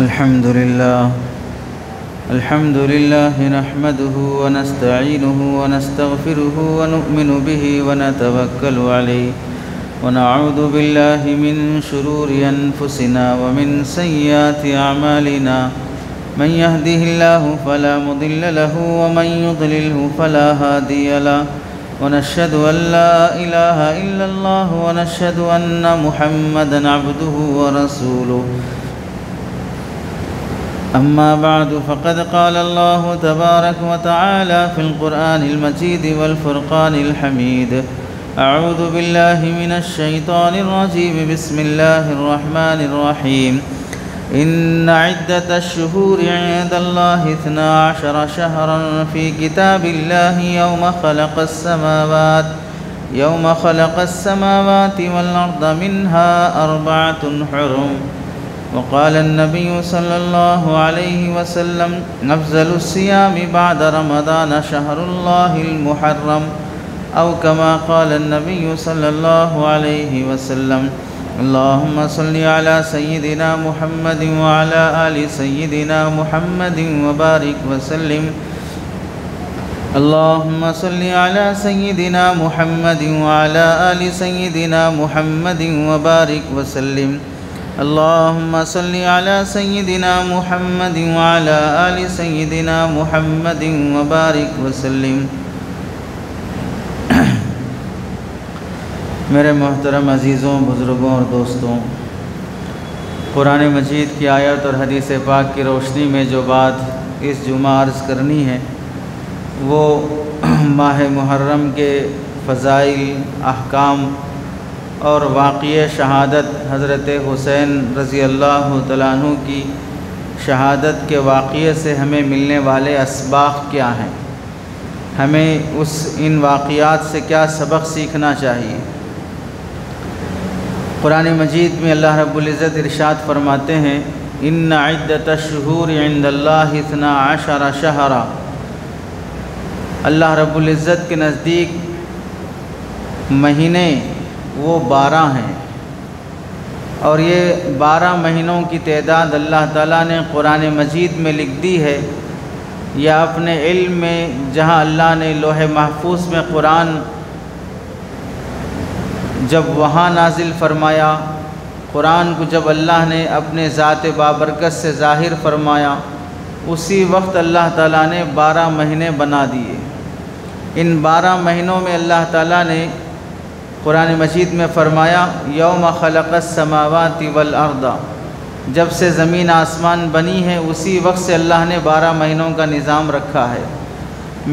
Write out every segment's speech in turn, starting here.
الحمد لله نحمده ونستعينه ونستغفره ونؤمن به ونتوكل عليه ونعوذ بالله من شرور أنفسنا ومن سيئات أعمالنا من يهده الله فلا مضل له ومن يضلله فلا هادي له ونشهد أن لا إله إلا الله ونشهد أن محمدًا عبده ورسوله أما بعد فقد قال الله تبارك وتعالى في القرآن المجيد والفرقان الحميد أعوذ بالله من الشيطان الرجيم بسم الله الرحمن الرحيم إن عدة الشهور عند الله 12 شهرا في كتاب الله يوم خلق السماوات والأرض منها 4 حرم وقال النبي صلى الله عليه وسلم أفضل الصيام بعد رمضان شهر الله المحرم أو كما قال النبي صلى الله عليه وسلم اللهم صل على سيدنا محمد وعلى آل سيدنا محمد وبارك وسلم اللهم صل على سيدنا محمد وعلى آل سيدنا محمد وبارك وسلم اللهم صل على سيدنا محمد وعلى آل سيدنا محمد وبارك وسلم میرے محترم عزیزوں، بزرگوں اور دوستوں، قرآن مجید کی آیت اور حدیث پاک کی روشنی میں جو بات اس جمعہ عرض کرنی ہے وہ ماہ محرم کے فضائل، احکام اور واقعہ شہادت حضرت حسین رضی اللہ تعالیٰ عنہ کی شہادت کے واقعے سے ہمیں ملنے والے اسباق کیا ہیں، ہمیں ان واقعات سے کیا سبق سیکھنا چاہیے۔ قرآن مجید میں اللہ رب العزت ارشاد فرماتے ہیں ان عدۃ الشہور عند اللہ 12 شہرا، اللہ رب العزت کے نزدیک مہینے وہ 12 ہیں، اور یہ 12 مہینوں کی تعداد اللہ تعالیٰ نے قرآن مجید میں لکھ دی ہے، یا اپنے علم میں جہاں اللہ نے لوح محفوظ میں قرآن جب وہاں نازل فرمایا، قرآن کو جب اللہ نے اپنے ذات بابرکت سے ظاہر فرمایا، اسی وقت اللہ تعالیٰ نے 12 مہینے بنا دیے۔ ان 12 مہینوں میں اللہ تعالیٰ نے قرآن مجید میں فرمایا یوم خلق السماوات والارض، جب سے زمین آسمان بنی ہے اسی وقت سے اللہ نے 12 مہینوں کا نظام رکھا ہے۔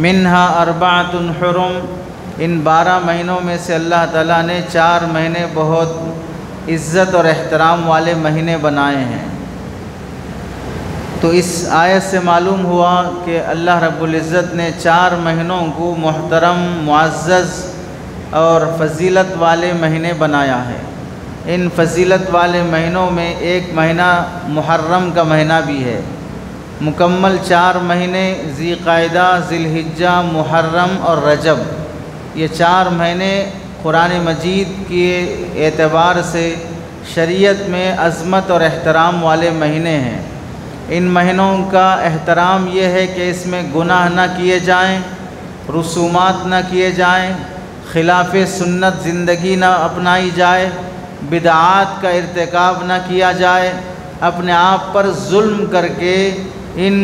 منہا 4 حرم، ان 12 مہینوں میں سے اللہ تعالیٰ نے 4 مہینے بہت عزت اور احترام والے مہینے بنائے ہیں۔ تو اس آیت سے معلوم ہوا کہ اللہ رب العزت نے 4 مہینوں کو محترم، معزز اور فضیلت والے مہینے بنایا ہے۔ ان فضیلت والے مہینوں میں ایک مہینہ محرم کا مہینہ بھی ہے۔ مکمل 4 مہینے ذی قعدہ، ذی الحجہ، محرم اور رجب، یہ 4 مہینے قرآن مجید کے اعتبار سے شریعت میں عظمت اور احترام والے مہینے ہیں۔ ان مہینوں کا احترام یہ ہے کہ اس میں گناہ نہ کیے جائیں، رسومات نہ کیے جائیں، خلاف سنت زندگی نہ اپنائی جائے، بدعات کا ارتکاب نہ کیا جائے، اپنے آپ پر ظلم کر کے ان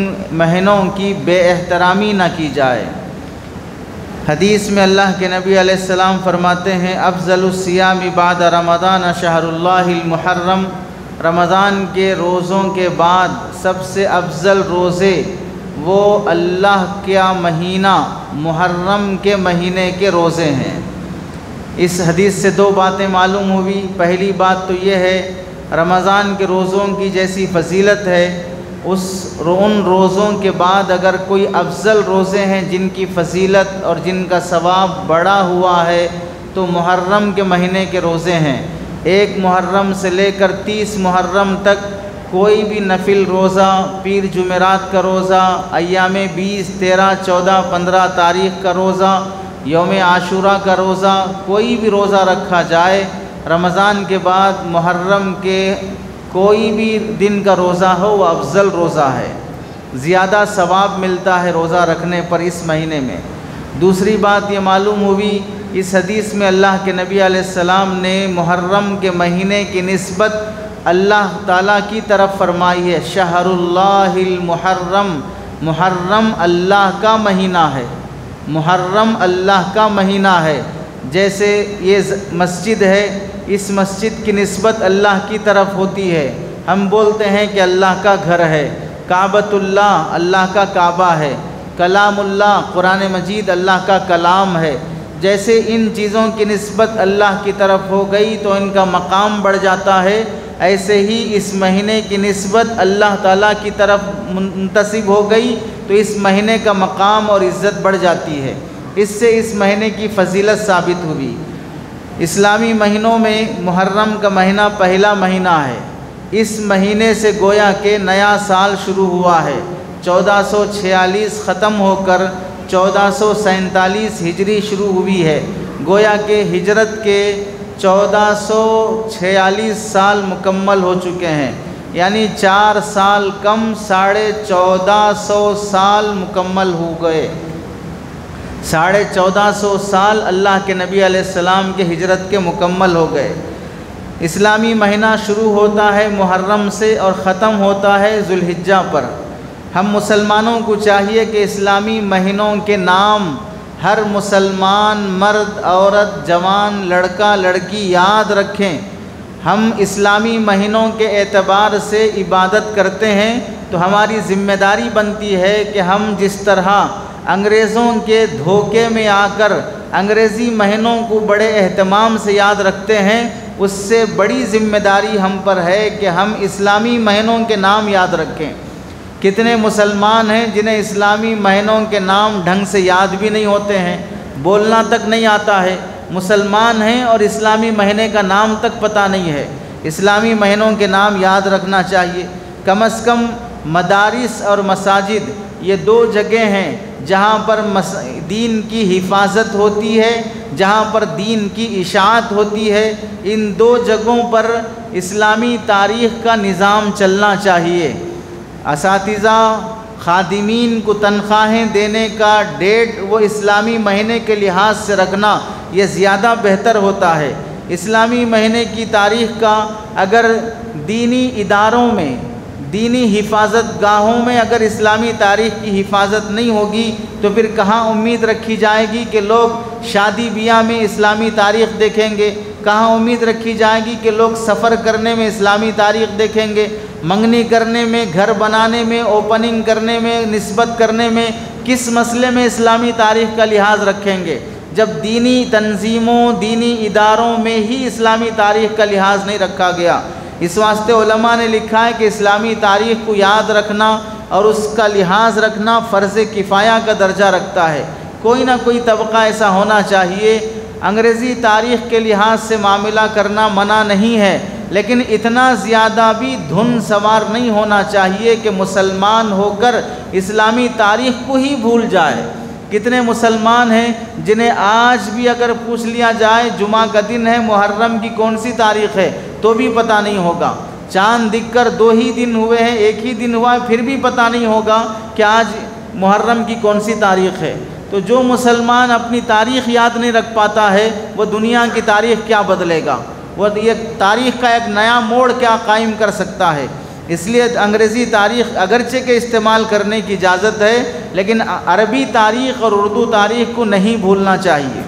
مہینوں کی بے احترامی نہ کی جائے۔ حدیث میں اللہ کے نبی علیہ السلام فرماتے ہیں افضل الصیام بعد رمضان شہر اللہ المحرم، رمضان کے روزوں کے بعد سب سے افضل روزے وہ اللہ کا مہینہ محرم کے مہینے کے روزے ہیں۔ اس حدیث سے 2 باتیں معلوم ہوئی۔ پہلی بات تو یہ ہے رمضان کے روزوں کی جیسی فضیلت ہے، ان روزوں کے بعد اگر کوئی افضل روزے ہیں جن کی فضیلت اور جن کا ثواب بڑا ہوا ہے تو محرم کے مہینے کے روزے ہیں۔ 1 محرم سے لے کر 30 محرم تک کوئی بھی نفل روزہ، پیر جمعرات کا روزہ، ایام 20، 13، 14، 15 تاریخ کا روزہ، یوم عاشورہ کا روزہ، کوئی بھی روزہ رکھا جائے رمضان کے بعد محرم کے کوئی بھی دن کا روزہ ہو وہ افضل روزہ ہے، زیادہ ثواب ملتا ہے روزہ رکھنے پر اس مہینے میں۔ دوسری بات یہ معلوم ہوئی اس حدیث میں اللہ کے نبی علیہ السلام نے محرم کے مہینے کی نسبت اللہ تعالیٰ کی طرف فرمائی ہے، شہر اللہ المحرم، محرم اللہ کا مہینہ ہے، محرم اللہ کا مہینہ ہے۔ جیسے یہ مسجد ہے، اس مسجد کی نسبت اللہ کی طرف ہوتی ہے، ہم بولتے ہیں کہ اللہ کا گھر ہے، کعبۃ اللہ اللہ کا کعبہ ہے، کلام اللہ قرآن مجید اللہ کا کلام ہے۔ جیسے ان چیزوں کی نسبت اللہ کی طرف ہو گئی تو ان کا مقام بڑھ جاتا ہے، ایسے ہی اس مہینے کی نسبت اللہ تعالیٰ کی طرف منتسب ہو گئی تو اس مہینے کا مقام اور عزت بڑھ جاتی ہے۔ اس سے اس مہینے کی فضیلت ثابت ہوئی۔ اسلامی مہینوں میں محرم کا مہینہ پہلا مہینہ ہے، اس مہینے سے گویا کہ نیا سال شروع ہوا ہے۔ 1446 ختم ہو کر 1447 ہجری شروع ہوئی ہے، گویا کہ ہجرت کے 1446 سال مکمل ہو چکے ہیں، یعنی 4 سال کم 1450 سال مکمل ہو گئے۔ 1450 سال اللہ کے نبی علیہ السلام کے ہجرت کے مکمل ہو گئے۔ اسلامی مہینہ شروع ہوتا ہے محرم سے اور ختم ہوتا ہے ذوالحجہ پر۔ ہم مسلمانوں کو چاہیے کہ اسلامی مہینوں کے نام ہر مسلمان مرد عورت جوان لڑکا لڑکی یاد رکھیں۔ ہم اسلامی مہینوں کے اعتبار سے عبادت کرتے ہیں تو ہماری ذمہ داری بنتی ہے کہ ہم جس طرح انگریزوں کے دھوکے میں آ کر انگریزی مہینوں کو بڑے اہتمام سے یاد رکھتے ہیں، اس سے بڑی ذمہ داری ہم پر ہے کہ ہم اسلامی مہینوں کے نام یاد رکھیں۔ کتنے مسلمان ہیں جنہیں اسلامی مہینوں کے نام ڈھنگ سے یاد بھی نہیں ہوتے ہیں، بولنا تک نہیں آتا ہے، مسلمان ہیں اور اسلامی مہینے کا نام تک پتہ نہیں ہے۔ اسلامی مہینوں کے نام یاد رکھنا چاہیے۔ کم از کم مدارس اور مساجد یہ 2 جگہیں ہیں جہاں پر دین کی حفاظت ہوتی ہے، جہاں پر دین کی اشاعت ہوتی ہے۔ ان 2 جگہوں پر اسلامی تاریخ کا نظام چلنا چاہیے۔ اساتذہ خادمین کو تنخواہیں دینے کا ڈیٹ وہ اسلامی مہینے کے لحاظ سے رکھنا یہ زیادہ بہتر ہوتا ہے۔ اسلامی مہینے کی تاریخ کا اگر دینی اداروں میں دینی حفاظت گاہوں میں اگر اسلامی تاریخ کی حفاظت نہیں ہوگی تو پھر کہاں امید رکھی جائے گی کہ لوگ شادی بیاہ میں اسلامی تاریخ دیکھیں گے، کہاں امید رکھی جائے گی کہ لوگ سفر کرنے میں اسلامی تاریخ دیکھیں گے، منگنی کرنے میں، گھر بنانے میں، اوپننگ کرنے میں، نسبت کرنے میں، کس مسئلے میں اسلامی تاریخ کا لحاظ رکھیں گے جب دینی تنظیموں دینی اداروں میں ہی اسلامی تاریخ کا لحاظ نہیں رکھا گیا۔ اس واسطے علماء نے لکھا ہے کہ اسلامی تاریخ کو یاد رکھنا اور اس کا لحاظ رکھنا فرض کفایہ کا درجہ رکھتا ہے۔ کوئی نہ کوئی طبقہ ایسا ہونا چاہیے۔ انگریزی تاریخ کے لحاظ سے معاملہ کرنا منع نہیں ہے، لیکن اتنا زیادہ بھی دھن سوار نہیں ہونا چاہیے کہ مسلمان ہو کر اسلامی تاریخ کو ہی بھول جائے۔ کتنے مسلمان ہیں جنہیں آج بھی اگر پوچھ لیا جائے جمعہ کا دن ہے، محرم کی کون سی تاریخ ہے تو بھی پتہ نہیں ہوگا۔ چاند دکھ کر 2 ہی دن ہوئے ہیں، 1 ہی دن ہوا ہے، پھر بھی پتہ نہیں ہوگا کہ آج محرم کی کون سی تاریخ ہے۔ تو جو مسلمان اپنی تاریخ یاد نہیں رکھ پاتا ہے وہ دنیا کی تاریخ کیا بدلے گا، وہ یہ تاریخ کا ایک نیا موڑ کیا قائم کر سکتا ہے۔ اس لیے انگریزی تاریخ اگرچہ کے استعمال کرنے کی اجازت ہے، لیکن عربی تاریخ اور اردو تاریخ کو نہیں بھولنا چاہیے۔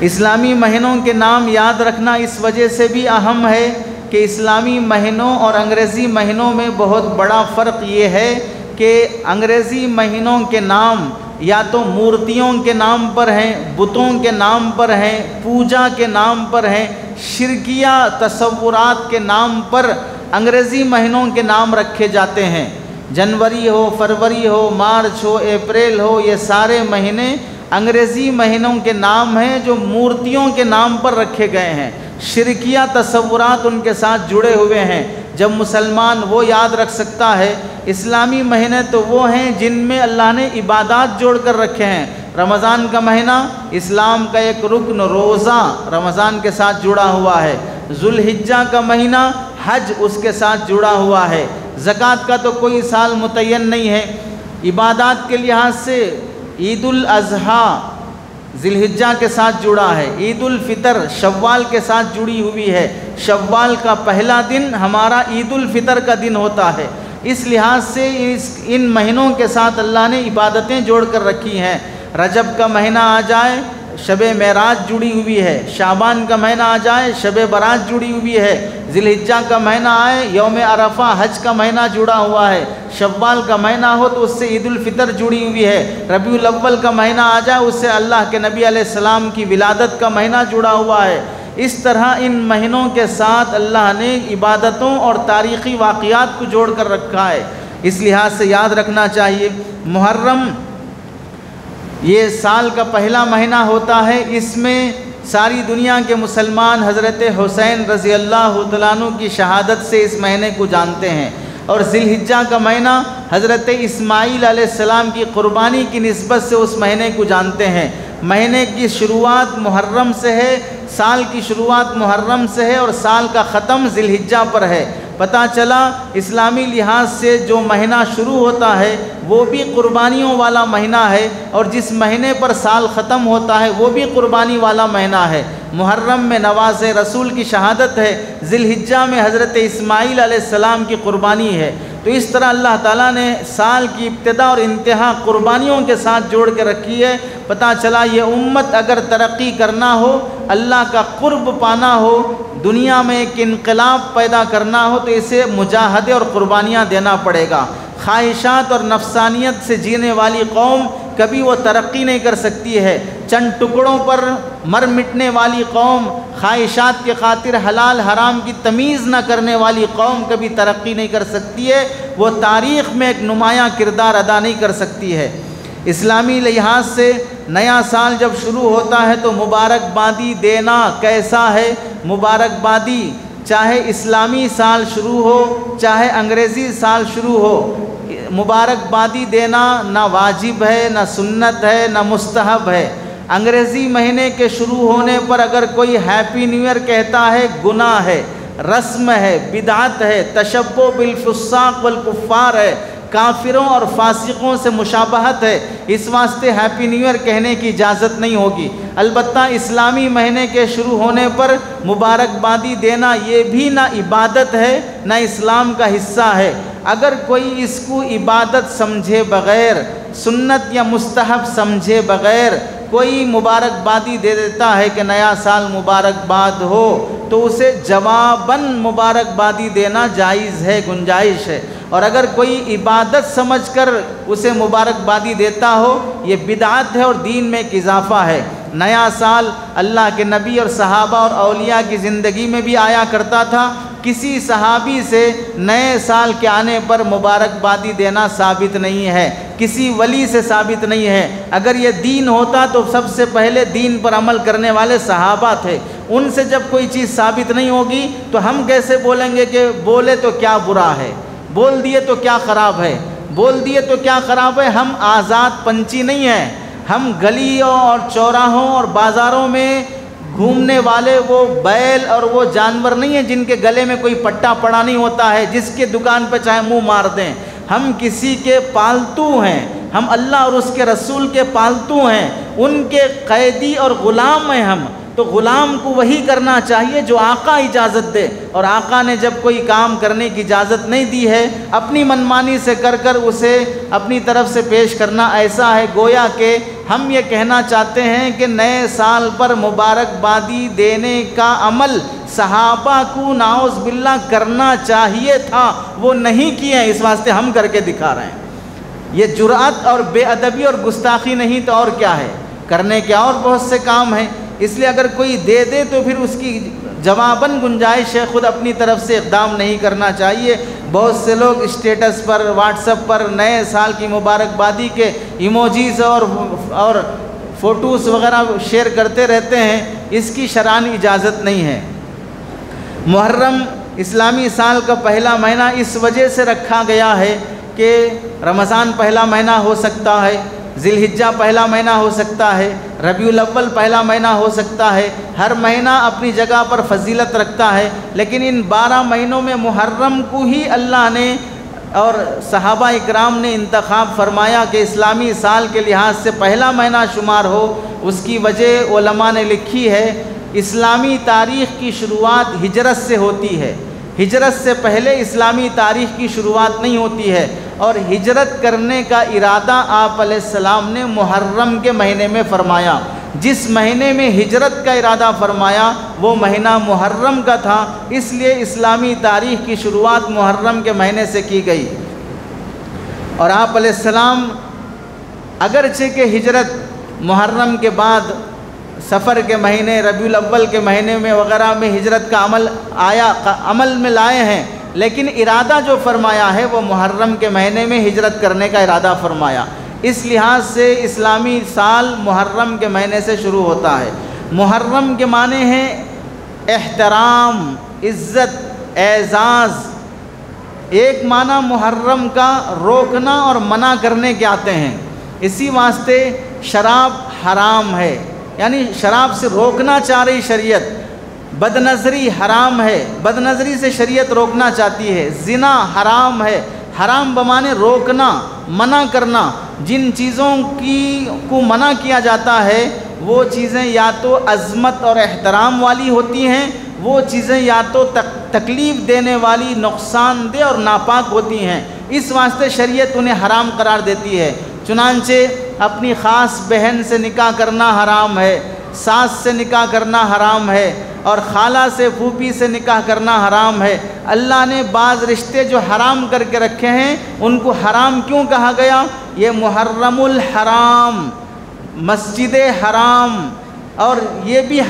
اسلامی مہینوں کے نام یاد رکھنا اس وجہ سے بھی اہم ہے کہ اسلامی مہینوں اور انگریزی مہینوں میں بہت بڑا فرق یہ ہے کہ انگریزی مہینوں کے نام یا تو مورتیوں کے نام پر ہیں، بتوں کے نام پر ہیں، پوجا کے نام پر ہیں، شرکیہ تصورات کے نام پر انگریزی مہینوں کے نام رکھے جاتے ہیں۔ جنوری ہو، فروری ہو، مارچ ہو، اپریل ہو، یہ سارے مہینے انگریزی مہینوں کے نام ہیں جو مورتیوں کے نام پر رکھے گئے ہیں، شرکیہ تصورات ان کے ساتھ جڑے ہوئے ہیں۔ جب مسلمان وہ یاد رکھ سکتا ہے، اسلامی مہینے تو وہ ہیں جن میں اللہ نے عبادات جوڑ کر رکھے ہیں۔ رمضان کا مہینہ اسلام کا ایک رکن روزہ رمضان کے ساتھ جڑا ہوا ہے۔ ذوالحجہ کا مہینہ حج اس کے ساتھ جڑا ہوا ہے۔ زکوٰۃ کا تو کوئی سال متعین نہیں ہے۔ عبادات کے لحاظ سے عید الاضحیٰ ذی الحجہ کے ساتھ جڑا ہے، عید الفطر شوال کے ساتھ جڑی ہوئی ہے، شوال کا پہلا دن ہمارا عید الفطر کا دن ہوتا ہے۔ اس لحاظ سے ان مہینوں کے ساتھ اللہ نے عبادتیں جوڑ کر رکھی ہیں۔ رجب کا مہینہ آ جائے شب معراج جڑی ہوئی ہے، شعبان کا مہینہ آ جائے شب برات جڑی ہوئی ہے، ذی الحجہ کا مہینہ آئے یوم عرفہ حج کا مہینہ جڑا ہوا ہے، شوال کا مہینہ ہو تو اس سے عید الفطر جڑی ہوئی ہے، ربیع الاول کا مہینہ آ جائے اس سے اللہ کے نبی علیہ السلام کی ولادت کا مہینہ جڑا ہوا ہے۔ اس طرح ان مہینوں کے ساتھ اللہ نے عبادتوں اور تاریخی واقعات کو جوڑ کر رکھا ہے۔ اس لحاظ سے یاد رکھنا چاہیے محرم یہ سال کا پہلا مہینہ ہوتا ہے، اس میں ساری دنیا کے مسلمان حضرت حسین رضی اللہ تعالیٰ عنہ کی شہادت سے اس مہینے کو جانتے ہیں، اور ذی الحجہ کا مہینہ حضرت اسماعیل علیہ السلام کی قربانی کی نسبت سے اس مہینے کو جانتے ہیں۔ مہینے کی شروعات محرم سے ہے، سال کی شروعات محرم سے ہے اور سال کا ختم ذی الحجہ پر ہے۔ پتہ چلا اسلامی لحاظ سے جو مہینہ شروع ہوتا ہے وہ بھی قربانیوں والا مہینہ ہے، اور جس مہینے پر سال ختم ہوتا ہے وہ بھی قربانی والا مہینہ ہے۔ محرم میں نواز رسول کی شہادت ہے، ذی الحجہ میں حضرت اسماعیل علیہ السلام کی قربانی ہے۔ تو اس طرح اللہ تعالیٰ نے سال کی ابتدا اور انتہا قربانیوں کے ساتھ جوڑ کے رکھی ہے۔ پتہ چلا یہ امت اگر ترقی کرنا ہو، اللہ کا قرب پانا ہو، دنیا میں ایک انقلاب پیدا کرنا ہو تو اسے مجاہدے اور قربانیاں دینا پڑے گا۔ خواہشات اور نفسانیت سے جینے والی قوم کبھی وہ ترقی نہیں کر سکتی ہے۔ چند ٹکڑوں پر مر مٹنے والی قوم، خواہشات کی خاطر حلال حرام کی تمیز نہ کرنے والی قوم کبھی ترقی نہیں کر سکتی ہے، وہ تاریخ میں ایک نمایاں کردار ادا نہیں کر سکتی ہے۔ اسلامی لحاظ سے نیا سال جب شروع ہوتا ہے تو مبارکبادی دینا کیسا ہے؟ مبارکبادی چاہے اسلامی سال شروع ہو چاہے انگریزی سال شروع ہو، مبارکبادی دینا نہ واجب ہے نہ سنت ہے نہ مستحب ہے۔ انگریزی مہینے کے شروع ہونے پر اگر کوئی ہیپی نیو ایئر کہتا ہے گناہ ہے، رسم ہے، بدعت ہے، تشبہ بالفساق والکفار ہے، کافروں اور فاسقوں سے مشابہت ہے، اس واسطے ہیپی نیو ایئر کہنے کی اجازت نہیں ہوگی۔ البتہ اسلامی مہینے کے شروع ہونے پر مبارکبادی دینا یہ بھی نہ عبادت ہے نہ اسلام کا حصہ ہے۔ اگر کوئی اس کو عبادت سمجھے بغیر، سنت یا مستحب سمجھے بغیر کوئی مبارکبادی دے دیتا ہے کہ نیا سال مبارکباد ہو تو اسے جواباً مبارکبادی دینا جائز ہے، گنجائش ہے۔ اور اگر کوئی عبادت سمجھ کر اسے مبارکبادی دیتا ہو یہ بدعت ہے اور دین میں ایک اضافہ ہے۔ نیا سال اللہ کے نبی اور صحابہ اور اولیاء کی زندگی میں بھی آیا کرتا تھا، کسی صحابی سے نئے سال کے آنے پر مبارکبادی دینا ثابت نہیں ہے، کسی ولی سے ثابت نہیں ہے۔ اگر یہ دین ہوتا تو سب سے پہلے دین پر عمل کرنے والے صحابہ تھے، ان سے جب کوئی چیز ثابت نہیں ہوگی تو ہم کیسے بولیں گے کہ بولے تو کیا برا ہے، بول دیے تو کیا خراب ہے، بول دیے تو کیا خراب ہے۔ ہم آزاد پنچھی نہیں ہیں، ہم گلیوں اور چوراہوں اور بازاروں میں گھومنے والے وہ بیل اور وہ جانور نہیں ہیں جن کے گلے میں کوئی پٹا پڑا نہیں ہوتا ہے، جس کے دکان پہ چاہے منہ مار دیں۔ ہم کسی کے پالتو ہیں، ہم اللہ اور اس کے رسول کے پالتو ہیں، ان کے قیدی اور غلام ہیں ہم۔ تو غلام کو وہی کرنا چاہیے جو آقا اجازت دے، اور آقا نے جب کوئی کام کرنے کی اجازت نہیں دی ہے اپنی منمانی سے کر اسے اپنی طرف سے پیش کرنا ایسا ہے گویا کہ ہم یہ کہنا چاہتے ہیں کہ نئے سال پر مبارکبادی دینے کا عمل صحابہ کو نعوذ باللہ کرنا چاہیے تھا، وہ نہیں کیے ہیں، اس واسطے ہم کر کے دکھا رہے ہیں۔ یہ جرأت اور بے ادبی اور گستاخی نہیں تو اور کیا ہے؟ کرنے کے اور بہت سے کام ہیں، اس لیے اگر کوئی دے دے تو پھر اس کی جواباً گنجائش ہے، خود اپنی طرف سے اقدام نہیں کرنا چاہیے۔ بہت سے لوگ اسٹیٹس پر واٹس ایپ پر نئے سال کی مبارکبادی کے ایموجیز اور فوٹوز وغیرہ شیئر کرتے رہتے ہیں، اس کی شرعاً اجازت نہیں ہے۔ محرم اسلامی سال کا پہلا مہینہ اس وجہ سے رکھا گیا ہے کہ رمضان پہلا مہینہ ہو سکتا ہے، ذی الحجہ پہلا مہینہ ہو سکتا ہے، ربیع الاول پہلا مہینہ ہو سکتا ہے، ہر مہینہ اپنی جگہ پر فضیلت رکھتا ہے، لیکن ان 12 مہینوں میں محرم کو ہی اللہ نے اور صحابہ اکرام نے انتخاب فرمایا کہ اسلامی سال کے لحاظ سے پہلا مہینہ شمار ہو۔ اس کی وجہ علماء نے لکھی ہے، اسلامی تاریخ کی شروعات ہجرت سے ہوتی ہے، ہجرت سے پہلے اسلامی تاریخ کی شروعات نہیں ہوتی ہے، اور ہجرت کرنے کا ارادہ آپ علیہ السلام نے محرم کے مہینے میں فرمایا۔ جس مہینے میں ہجرت کا ارادہ فرمایا وہ مہینہ محرم کا تھا، اس لیے اسلامی تاریخ کی شروعات محرم کے مہینے سے کی گئی۔ اور آپ علیہ السلام اگرچہ کہ ہجرت محرم کے بعد سفر کے مہینے، ربیع الاول کے مہینے میں وغیرہ میں ہجرت کا عمل میں لائے ہیں، لیکن ارادہ جو فرمایا ہے وہ محرم کے مہینے میں ہجرت کرنے کا ارادہ فرمایا۔ اس لحاظ سے اسلامی سال محرم کے مہینے سے شروع ہوتا ہے۔ محرم کے معنی ہیں احترام، عزت، اعزاز۔ ایک معنی محرم کا روکنا اور منع کرنے کے آتے ہیں، اسی واسطے شراب حرام ہے، یعنی شراب سے روکنا چاہ رہی شریعت۔ بد نظری حرام ہے، بد نظری سے شریعت روکنا چاہتی ہے۔ زنا حرام ہے، حرام بمانے روکنا، منع کرنا۔ جن چیزوں کو منع کیا جاتا ہے وہ چیزیں یا تو عظمت اور احترام والی ہوتی ہیں، وہ چیزیں یا تو تکلیف دینے والی، نقصان دہ اور ناپاک ہوتی ہیں، اس واسطے شریعت انہیں حرام قرار دیتی ہے۔ چنانچہ اپنی خاص بہن سے نکاح کرنا حرام ہے، ساس سے نکاح کرنا حرام ہے، اور خالہ سے، پھوپھی سے نکاح کرنا حرام ہے۔ اللہ نے بعض رشتے جو حرام کر کے رکھے ہیں ان کو حرام کیوں کہا گیا؟ یہ محرم الحرام، مسجد حرام، اور یہ بھی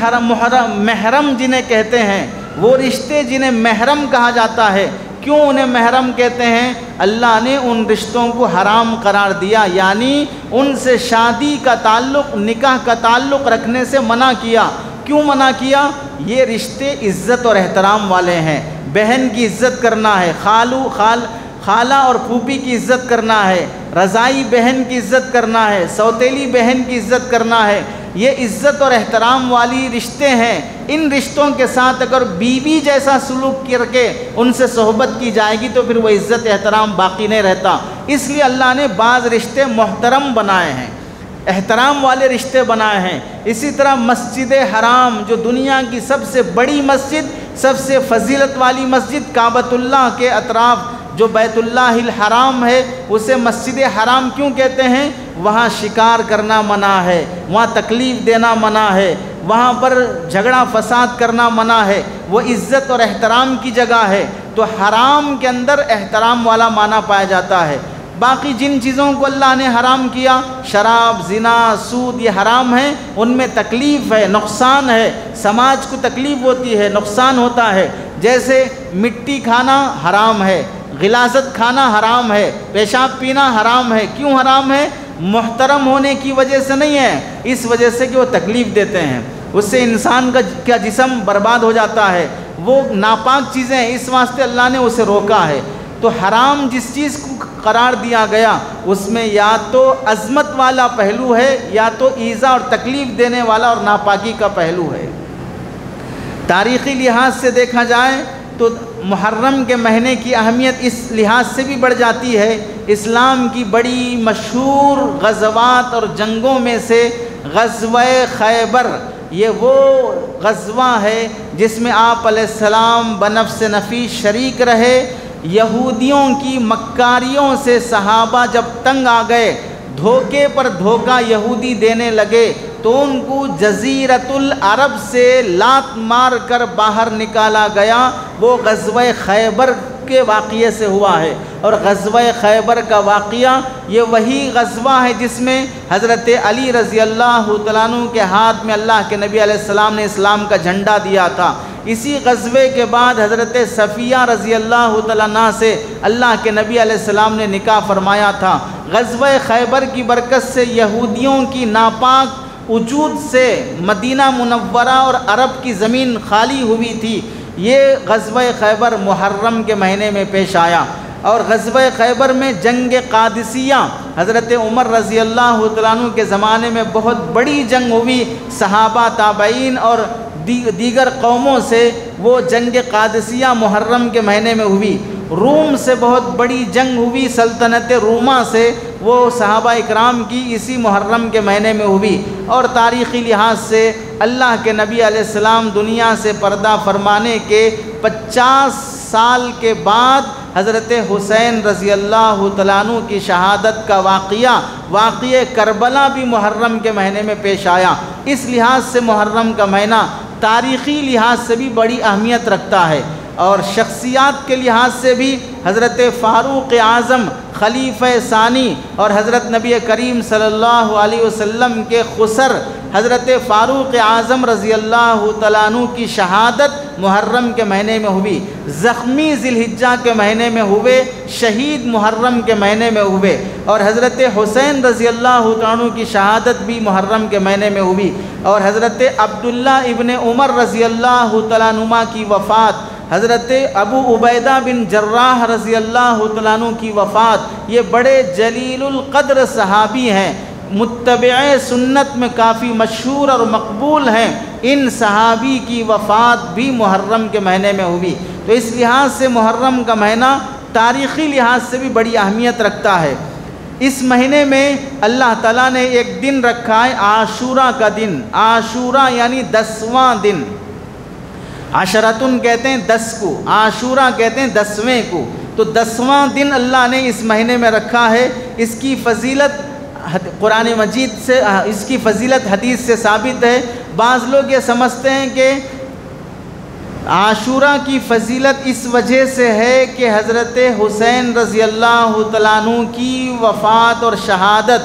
محرم جنہیں کہتے ہیں، وہ رشتے جنہیں محرم کہا جاتا ہے۔ کیوں انہیں محرم کہتے ہیں؟ اللہ نے ان رشتوں کو حرام قرار دیا، یعنی ان سے شادی کا تعلق، نکاح کا تعلق رکھنے سے منع کیا۔ کیوں منع کیا؟ یہ رشتے عزت اور احترام والے ہیں۔ بہن کی عزت کرنا ہے، خالہ اور پھوپھی کی عزت کرنا ہے، رضائی بہن کی عزت کرنا ہے، سوتیلی بہن کی عزت کرنا ہے۔ یہ عزت اور احترام والی رشتے ہیں۔ ان رشتوں کے ساتھ اگر بیوی جیسا سلوک کر کے ان سے صحبت کی جائے گی تو پھر وہ عزت احترام باقی نہیں رہتا۔ اس لیے اللہ نے بعض رشتے محترم بنائے ہیں، احترام والے رشتے بنائے ہیں۔ اسی طرح مسجد حرام، جو دنیا کی سب سے بڑی مسجد، سب سے فضیلت والی مسجد، کعبۃ اللہ کے اطراف جو بیت اللہ الحرام ہے، اسے مسجد حرام کیوں کہتے ہیں؟ وہاں شکار کرنا منع ہے، وہاں تکلیف دینا منع ہے، وہاں پر جھگڑا فساد کرنا منع ہے، وہ عزت اور احترام کی جگہ ہے۔ تو حرام کے اندر احترام والا معنی پایا جاتا ہے۔ باقی جن چیزوں کو اللہ نے حرام کیا، شراب، زنا، سود، یہ حرام ہیں، ان میں تکلیف ہے، نقصان ہے، سماج کو تکلیف ہوتی ہے، نقصان ہوتا ہے۔ جیسے مٹی کھانا حرام ہے، غلاظت کھانا حرام ہے، پیشاب پینا حرام ہے۔ کیوں حرام ہے؟ محترم ہونے کی وجہ سے نہیں ہے، اس وجہ سے کہ وہ تکلیف دیتے ہیں، اس سے انسان کا جسم برباد ہو جاتا ہے، وہ ناپاک چیزیں ہیں، اس واسطے اللہ نے اسے روکا ہے۔ تو حرام جس چیز کو قرار دیا گیا اس میں یا تو عظمت والا پہلو ہے یا تو ایذا اور تکلیف دینے والا اور ناپاکی کا پہلو ہے۔ تاریخی لحاظ سے دیکھا جائے تو محرم کے مہینے کی اہمیت اس لحاظ سے بھی بڑھ جاتی ہے، اسلام کی بڑی مشہور غزوات اور جنگوں میں سے غزوہ خیبر، یہ وہ غزوہ ہے جس میں آپ علیہ السلام بنفس نفیس شریک رہے۔ یہودیوں کی مکاریوں سے صحابہ جب تنگ آ گئے، دھوکے پر دھوکہ یہودی دینے لگے تو ان کو جزیرۃ العرب سے لات مار کر باہر نکالا گیا۔ وہ غزوہ خیبر کے واقعے سے ہوا ہے، اور غزوہ خیبر کا واقعہ یہ وہی غزوہ ہے جس میں حضرت علی رضی اللہ تعالیٰ عنہ کے ہاتھ میں اللہ کے نبی علیہ السلام نے اسلام کا جھنڈا دیا تھا۔ اسی غزوے کے بعد حضرت صفیہ رضی اللہ تعالیٰ عنہ سے اللہ کے نبی علیہ السلام نے نکاح فرمایا تھا۔ غزوہ خیبر کی برکت سے یہودیوں کی ناپاک وجود سے مدینہ منورہ اور عرب کی زمین خالی ہوئی تھی۔ یہ غزوہ خیبر محرم کے مہینے میں پیش آیا، اور غزوہ خیبر میں جنگ قادسیہ حضرت عمر رضی اللہ تعالیٰ عنہ کے زمانے میں بہت بڑی جنگ ہوئی، صحابہ تابعین اور دیگر قوموں سے، وہ جنگ قادسیہ محرم کے مہینے میں ہوئی۔ روم سے بہت بڑی جنگ ہوئی، سلطنت روما سے، وہ صحابہ اکرام کی اسی محرم کے مہینے میں ہوئی۔ اور تاریخی لحاظ سے اللہ کے نبی علیہ السلام دنیا سے پردہ فرمانے کے 50 سال کے بعد حضرت حسین رضی اللہ تعالیٰ عنہ کی شہادت کا واقعہ کربلا بھی محرم کے مہینے میں پیش آیا۔ اس لحاظ سے محرم کا مہینہ تاریخی لحاظ سے بھی بڑی اہمیت رکھتا ہے، اور شخصیات کے لحاظ سے بھی حضرت فاروق اعظم خلیفہ ثانی اور حضرت نبی کریم صلی اللہ علیہ وسلم کے خسر حضرت فاروق اعظم رضی اللہ تعالیٰ عنہ کی شہادت محرم کے مہینے میں ہوئی، زخمی ذی الحجہ کے مہینے میں ہوئے، شہید محرم کے مہینے میں ہوئے، اور حضرت حسین رضی اللہ تعالیٰ عنہ کی شہادت بھی محرم کے مہینے میں ہوئی، اور حضرت عبداللہ ابن عمر رضی اللہ تعالیٰ عنہ کی وفات، حضرت ابو عبیدہ بن جراح رضی اللہ تعالیٰ عنہ کی وفات، یہ بڑے جلیل القدر صحابی ہیں، متبع سنت میں کافی مشہور اور مقبول ہیں۔ ان صحابی کی وفات بھی محرم کے مہینے میں ہوئی، تو اس لحاظ سے محرم کا مہینہ تاریخی لحاظ سے بھی بڑی اہمیت رکھتا ہے۔ اس مہینے میں اللہ تعالیٰ نے ایک دن رکھا ہے عاشورہ کا دن، عاشورہ یعنی 10واں دن، عشرتن کہتے ہیں 10 کو، عاشورہ کہتے ہیں 10ویں کو، تو 10واں دن اللہ نے اس مہینے میں رکھا ہے۔ اس کی فضیلت قرآن مجید سے، اس کی فضیلت حدیث سے ثابت ہے۔ بعض لوگ یہ سمجھتے ہیں کہ عاشورہ کی فضیلت اس وجہ سے ہے کہ حضرت حسین رضی اللہ تعالیٰ عنہ کی وفات اور شہادت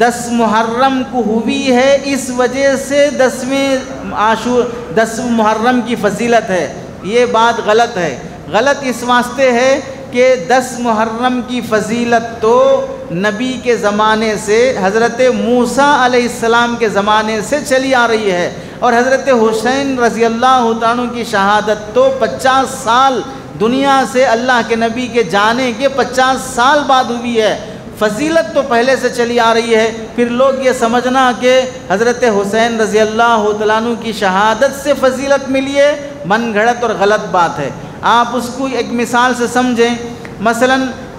10 محرم کو ہوئی ہے، اس وجہ سے 10 محرم کی فضیلت ہے۔ یہ بات غلط ہے، غلط اس واسطے ہے کہ 10 محرم کی فضیلت تو نبی کے زمانے سے، حضرت موسیٰ علیہ السلام کے زمانے سے چلی آ رہی ہے، اور حضرت حسین رضی اللہ عنہ کی شہادت تو 50 سال دنیا سے اللہ کے نبی کے جانے کے 50 سال بعد ہوئی ہے۔ فضیلت تو پہلے سے چلی آ رہی ہے، پھر لوگ یہ سمجھنا کہ حضرت حسین رضی اللہ عنہ کی شہادت سے فضیلت ملی ہے، من گھڑت اور غلط بات ہے۔ آپ اس کو ایک مثال سے سمجھیں، مثلا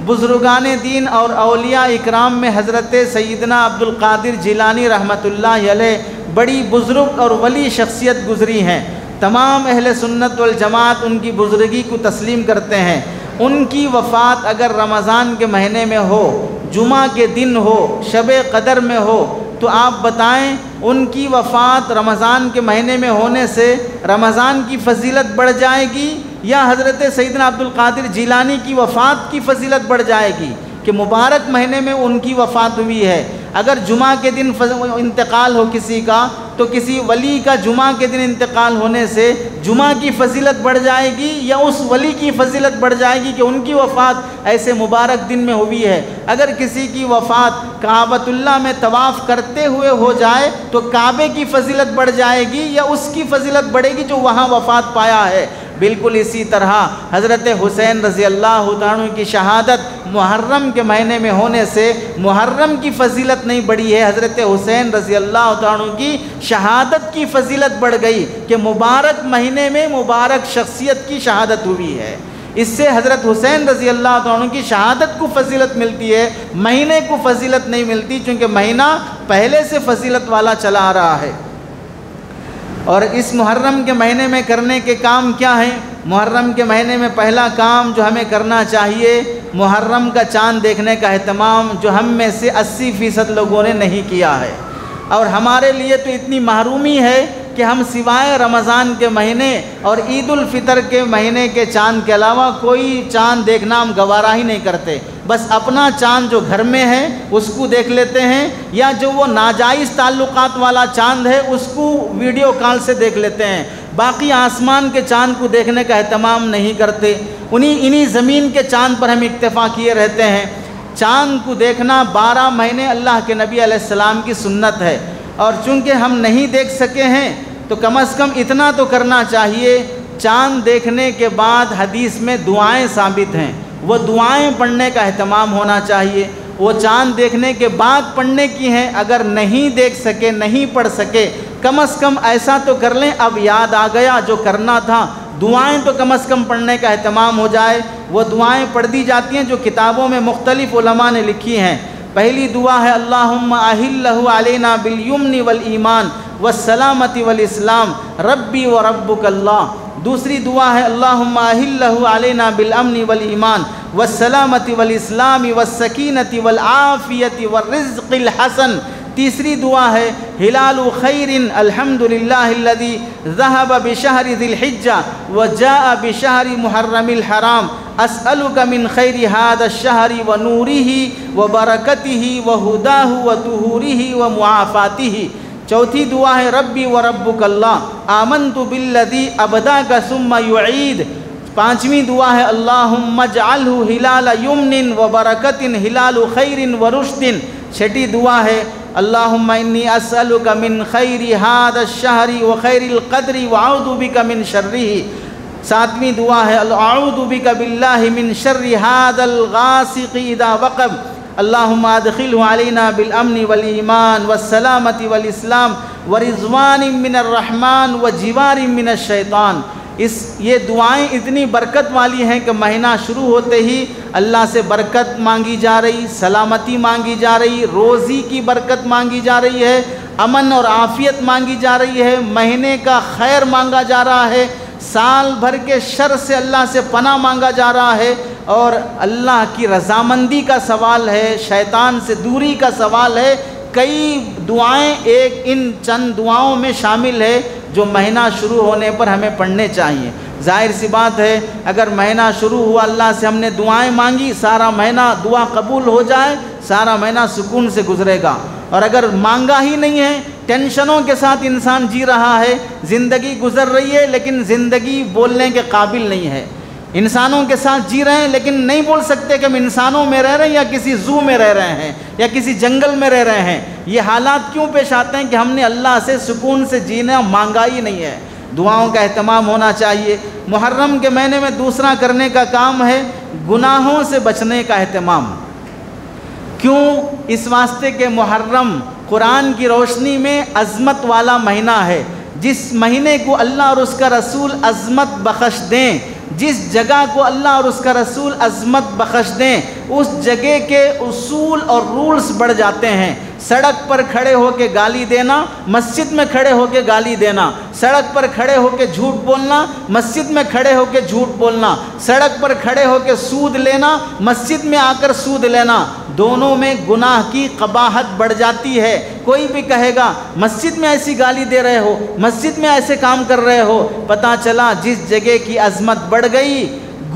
بزرگان دین اور اولیاء اکرام میں حضرت سیدنا عبد القادر جیلانی رحمۃ اللہ علیہ بڑی بزرگ اور ولی شخصیت گزری ہیں، تمام اہل سنت والجماعت ان کی بزرگی کو تسلیم کرتے ہیں۔ ان کی وفات اگر رمضان کے مہینے میں ہو، جمعہ کے دن ہو، شب قدر میں ہو، تو آپ بتائیں ان کی وفات رمضان کے مہینے میں ہونے سے رمضان کی فضیلت بڑھ جائے گی یا حضرت سیدنا عبد القادر جیلانی کی وفات کی فضیلت بڑھ جائے گی کہ مبارک مہینے میں ان کی وفات ہوئی ہے؟ اگر جمعہ کے دن انتقال ہو کسی کا تو کسی ولی کا جمعہ کے دن انتقال ہونے سے جمعہ کی فضیلت بڑھ جائے گی یا اس ولی کی فضیلت بڑھ جائے گی کہ ان کی وفات ایسے مبارک دن میں ہوئی ہے؟ اگر کسی کی وفات کعبۃ اللہ میں طواف کرتے ہوئے ہو جائے تو کعبے کی فضیلت بڑھ جائے گی یا اس کی فضیلت بڑھے گی جو وہاں وفات پایا ہے؟ بالکل اسی طرح حضرت حسین رضی اللہ عنہ کی شہادت محرم کے مہینے میں ہونے سے محرم کی فضیلت نہیں بڑھی ہے، حضرت حسین رضی اللہ عنہ کی شہادت کی فضیلت بڑھ گئی کہ مبارک مہینے میں مبارک شخصیت کی شہادت ہوئی ہے۔ اس سے حضرت حسین رضی اللہ عنہ کی شہادت کو فضیلت ملتی ہے، مہینے کو فضیلت نہیں ملتی، چونکہ مہینہ پہلے سے فضیلت والا چلا آ رہا ہے۔ اور اس محرم کے مہینے میں کرنے کے کام کیا ہیں؟ محرم کے مہینے میں پہلا کام جو ہمیں کرنا چاہیے، محرم کا چاند دیکھنے کا اہتمام جو ہم میں سے 80% لوگوں نے نہیں کیا ہے، اور ہمارے لیے تو اتنی محرومی ہے کہ ہم سوائے رمضان کے مہینے اور عید الفطر کے مہینے کے چاند کے علاوہ کوئی چاند دیکھنا ہم گوارا ہی نہیں کرتے، بس اپنا چاند جو گھر میں ہے اس کو دیکھ لیتے ہیں، یا جو وہ ناجائز تعلقات والا چاند ہے اس کو ویڈیو کال سے دیکھ لیتے ہیں، باقی آسمان کے چاند کو دیکھنے کا اہتمام نہیں کرتے، انہی زمین کے چاند پر ہم اکتفا کیے رہتے ہیں۔ چاند کو دیکھنا 12 مہینے اللہ کے نبی علیہ السلام کی سنت ہے، اور چونکہ ہم نہیں دیکھ سکے ہیں تو کم از کم اتنا تو کرنا چاہیے، چاند دیکھنے کے بعد حدیث میں دعائیں ثابت ہیں، وہ دعائیں پڑھنے کا اہتمام ہونا چاہیے۔ وہ چاند دیکھنے کے بعد پڑھنے کی ہیں، اگر نہیں دیکھ سکے، نہیں پڑھ سکے، کم از کم ایسا تو کر لیں اب یاد آ گیا جو کرنا تھا، دعائیں تو کم از کم پڑھنے کا اہتمام ہو جائے۔ وہ دعائیں پڑھ دی جاتی ہیں جو کتابوں میں مختلف علماء نے لکھی ہیں۔ پہلی دعا ہے اللہم احلہ علینا بالیمن والایمان والسلامت والاسلام ربی و ربک اللہ۔ دوسری دعا ہے اللہم احلہ علینا بالامن والایمان والسلامت والاسلام والسکینۃ والعافیۃ والرزق الحسن۔ تیسری دعا ہے ہلال خیر الحمدللہ الذی ذہب بشہر ذی الحجہ وجاء بشہر محرم الحرام اسألک من خیر ھذا الشہر ونورہ وبرکتہ وہداہ وطہورہ ومعافاتہ۔ چوتھی دعا ہے ربی و ربک اللہ آمنت بالذی ابداک ثم یعید۔ پانچویں دعا ہے اللہم اجعلہ ہلال یمن وبرکت ہلال خیر ورشد۔ چھٹی دعا ہے اللہم انی اسألک من خیر ھذا الشہر وخیر القدر واعوذ بک من شرہ۔ ساتویں دعا ہے اعوذ بک باللہ من شر ھذا الغاسق اذا وقب۔ اللہم ادخلہ علینا بالامن والایمان والسلامت والاسلام ورضوان من الرحمن وجوار من الشیطان۔ یہ دعائیں اتنی برکت والی ہیں کہ مہینہ شروع ہوتے ہی اللہ سے برکت مانگی جا رہی، سلامتی مانگی جا رہی، روزی کی برکت مانگی جا رہی ہے، امن اور عافیت مانگی جا رہی ہے، مہینے کا خیر مانگا جا رہا ہے، سال بھر کے شر سے اللہ سے پناہ مانگا جا رہا ہے، اور اللہ کی رضامندی کا سوال ہے، شیطان سے دوری کا سوال ہے۔ کئی دعائیں ایک ان چند دعاؤں میں شامل ہے جو مہینہ شروع ہونے پر ہمیں پڑھنے چاہیے۔ ظاہر سی بات ہے اگر مہینہ شروع ہوا اللہ سے ہم نے دعائیں مانگی، سارا مہینہ دعا قبول ہو جائے، سارا مہینہ سکون سے گزرے گا، اور اگر مانگا ہی نہیں ہے، ٹینشنوں کے ساتھ انسان جی رہا ہے، زندگی گزر رہی ہے لیکن زندگی بولنے کے قابل نہیں ہے، انسانوں کے ساتھ جی رہے ہیں لیکن نہیں بول سکتے کہ ہم انسانوں میں رہ رہے ہیں یا کسی زو میں رہ رہے ہیں یا کسی جنگل میں رہ رہے ہیں۔ یہ حالات کیوں پیش آتے ہیں کہ ہم نے اللہ سے سکون سے جینا مانگا ہی نہیں ہے۔ دعاؤں کا اہتمام ہونا چاہیے۔ محرم کے مہینے میں دوسرا کرنے کا کام ہے گناہوں سے بچنے کا اہتمام۔ کیوں؟ اس واسطے کہ محرم قرآن کی روشنی میں عظمت والا مہینہ ہے۔ جس مہینے کو اللہ اور اس کا رسول عظمت بخش دیں، جس جگہ کو اللہ اور اس کا رسول عظمت بخش دیں، اس جگہ کے اصول اور رولز بڑھ جاتے ہیں۔ سڑک پر کھڑے ہو کے گالی دینا، مسجد میں کھڑے ہو کے گالی دینا، سڑک پر کھڑے ہو کے جھوٹ بولنا، مسجد میں کھڑے ہو کے جھوٹ بولنا، سڑک پر کھڑے ہو کے سود لینا، مسجد میں آ کر سود لینا، دونوں میں گناہ کی قباحت بڑھ جاتی ہے۔ کوئی بھی کہے گا مسجد میں ایسی گالی دے رہے ہو، مسجد میں ایسے کام کر رہے ہو، پتہ چلا جس جگہ کی عظمت بڑھ گئی،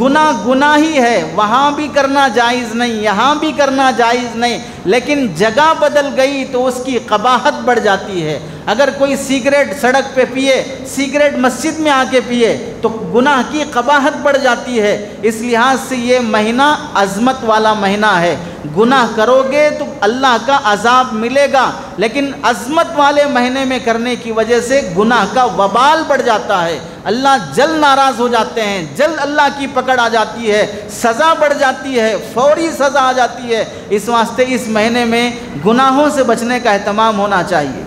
گناہ ہی ہے، وہاں بھی کرنا جائز نہیں، یہاں بھی کرنا جائز نہیں، لیکن جگہ بدل گئی تو اس کی قباحت بڑھ جاتی ہے۔ اگر کوئی سگریٹ سڑک پہ پیے، سگریٹ مسجد میں آ کے پیے تو گناہ کی قباحت بڑھ جاتی ہے۔ اس لحاظ سے یہ مہینہ عظمت والا مہینہ ہے۔ گناہ کرو گے تو اللہ کا عذاب ملے گا، لیکن عظمت والے مہینے میں کرنے کی وجہ سے گناہ کا وبال بڑھ جاتا ہے، اللہ جلد ناراض ہو جاتے ہیں، جلد اللہ کی پکڑ آ جاتی ہے، سزا بڑھ جاتی ہے، فوری سزا آ جاتی ہے۔ اس واسطے اس مہینے میں گناہوں سے بچنے کا اہتمام ہونا چاہیے۔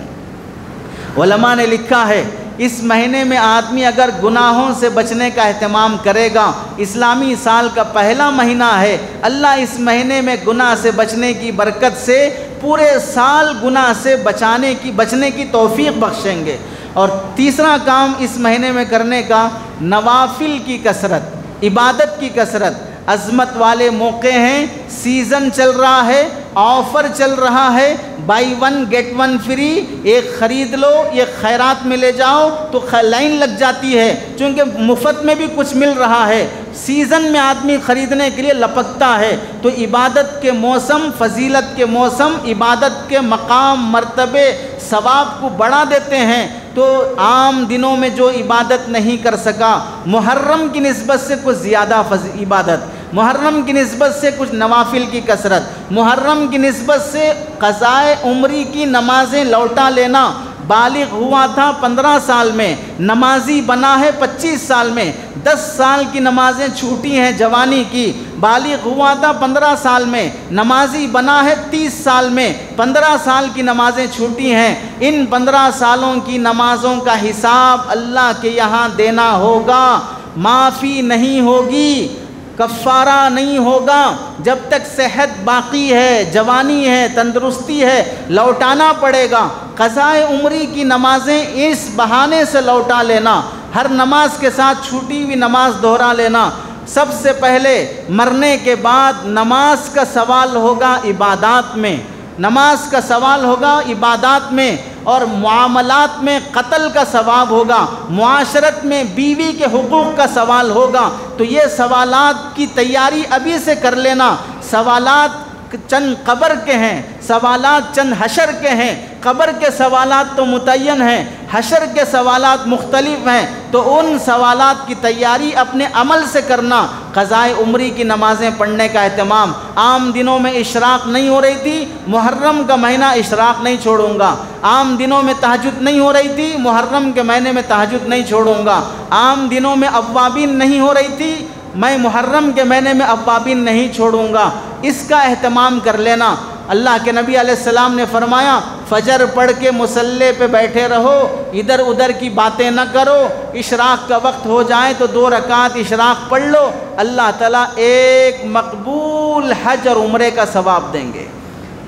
علماء نے لکھا ہے اس مہینے میں آدمی اگر گناہوں سے بچنے کا اہتمام کرے گا، اسلامی سال کا پہلا مہینہ ہے، اللہ اس مہینے میں گناہ سے بچنے کی برکت سے پورے سال گناہ سے بچنے کی توفیق بخشیں گے۔ اور تیسرا کام اس مہینے میں کرنے کا نوافل کی کثرت، عبادت کی کثرت۔ عظمت والے موقع ہیں، سیزن چل رہا ہے، آفر چل رہا ہے، buy one get one free, ایک خرید لو، یہ خیرات میں لے جاؤ تو لائن لگ جاتی ہے، چونکہ مفت میں بھی کچھ مل رہا ہے۔ سیزن میں آدمی خریدنے کے لیے لپکتا ہے، تو عبادت کے موسم، فضیلت کے موسم، عبادت کے مقام، مرتبے، ثواب کو بڑھا دیتے ہیں۔ تو عام دنوں میں جو عبادت نہیں کر سکا، محرم کی نسبت سے کچھ زیادہ عبادت، محرم کی نسبت سے کچھ نوافل کی کثرت، محرم کی نسبت سے قضائے عمری کی نمازیں لوٹا لینا، بالغ ہوا تھا 15 سال میں، نمازی بنا ہے 25 سال میں، 10 سال کی نمازیں چھوٹی ہیں جوانی کی، بالغ ہوا تھا 15 سال میں، نمازی بنا ہے 30 سال میں، 15 سال کی نمازیں چھوٹی ہیں، ان 15 سالوں کی نمازوں کا حساب اللہ کے یہاں دینا ہوگا، معافی نہیں ہوگی، کفارہ نہیں ہوگا، جب تک صحت باقی ہے، جوانی ہے، تندرستی ہے، لوٹانا پڑے گا۔ قضائے عمری کی نمازیں اس بہانے سے لوٹا لینا، ہر نماز کے ساتھ چھوٹی ہوئی نماز دہرا لینا۔ سب سے پہلے مرنے کے بعد نماز کا سوال ہوگا عبادات میں، نماز کا سوال ہوگا عبادات میں، اور معاملات میں قتل کا ثواب ہوگا، معاشرت میں بیوی کے حقوق کا سوال ہوگا۔ تو یہ سوالات کی تیاری ابھی سے کر لینا۔ سوالات چند قبر کے ہیں، سوالات چند حشر کے ہیں، قبر کے سوالات تو متعین ہیں، حشر کے سوالات مختلف ہیں، تو ان سوالات کی تیاری اپنے عمل سے کرنا۔ قضائے عمری کی نمازیں پڑھنے کا اہتمام، عام دنوں میں اشراق نہیں ہو رہی تھی، محرم کا مہینہ اشراق نہیں چھوڑوں گا، عام دنوں میں تہجد نہیں ہو رہی تھی، محرم کے مہینے میں تہجد نہیں چھوڑوں گا، عام دنوں میں اوابین نہیں ہو رہی تھی، میں محرم کے مہینے میں اوابین نہیں چھوڑوں گا، اس کا اہتمام کر لینا۔ اللہ کے نبی علیہ السلام نے فرمایا فجر پڑھ کے مصلی پہ بیٹھے رہو، ادھر ادھر کی باتیں نہ کرو، اشراق کا وقت ہو جائے تو 2 رکعت اشراق پڑھ لو، اللہ تعالیٰ ایک مقبول حج اور عمرے کا ثواب دیں گے۔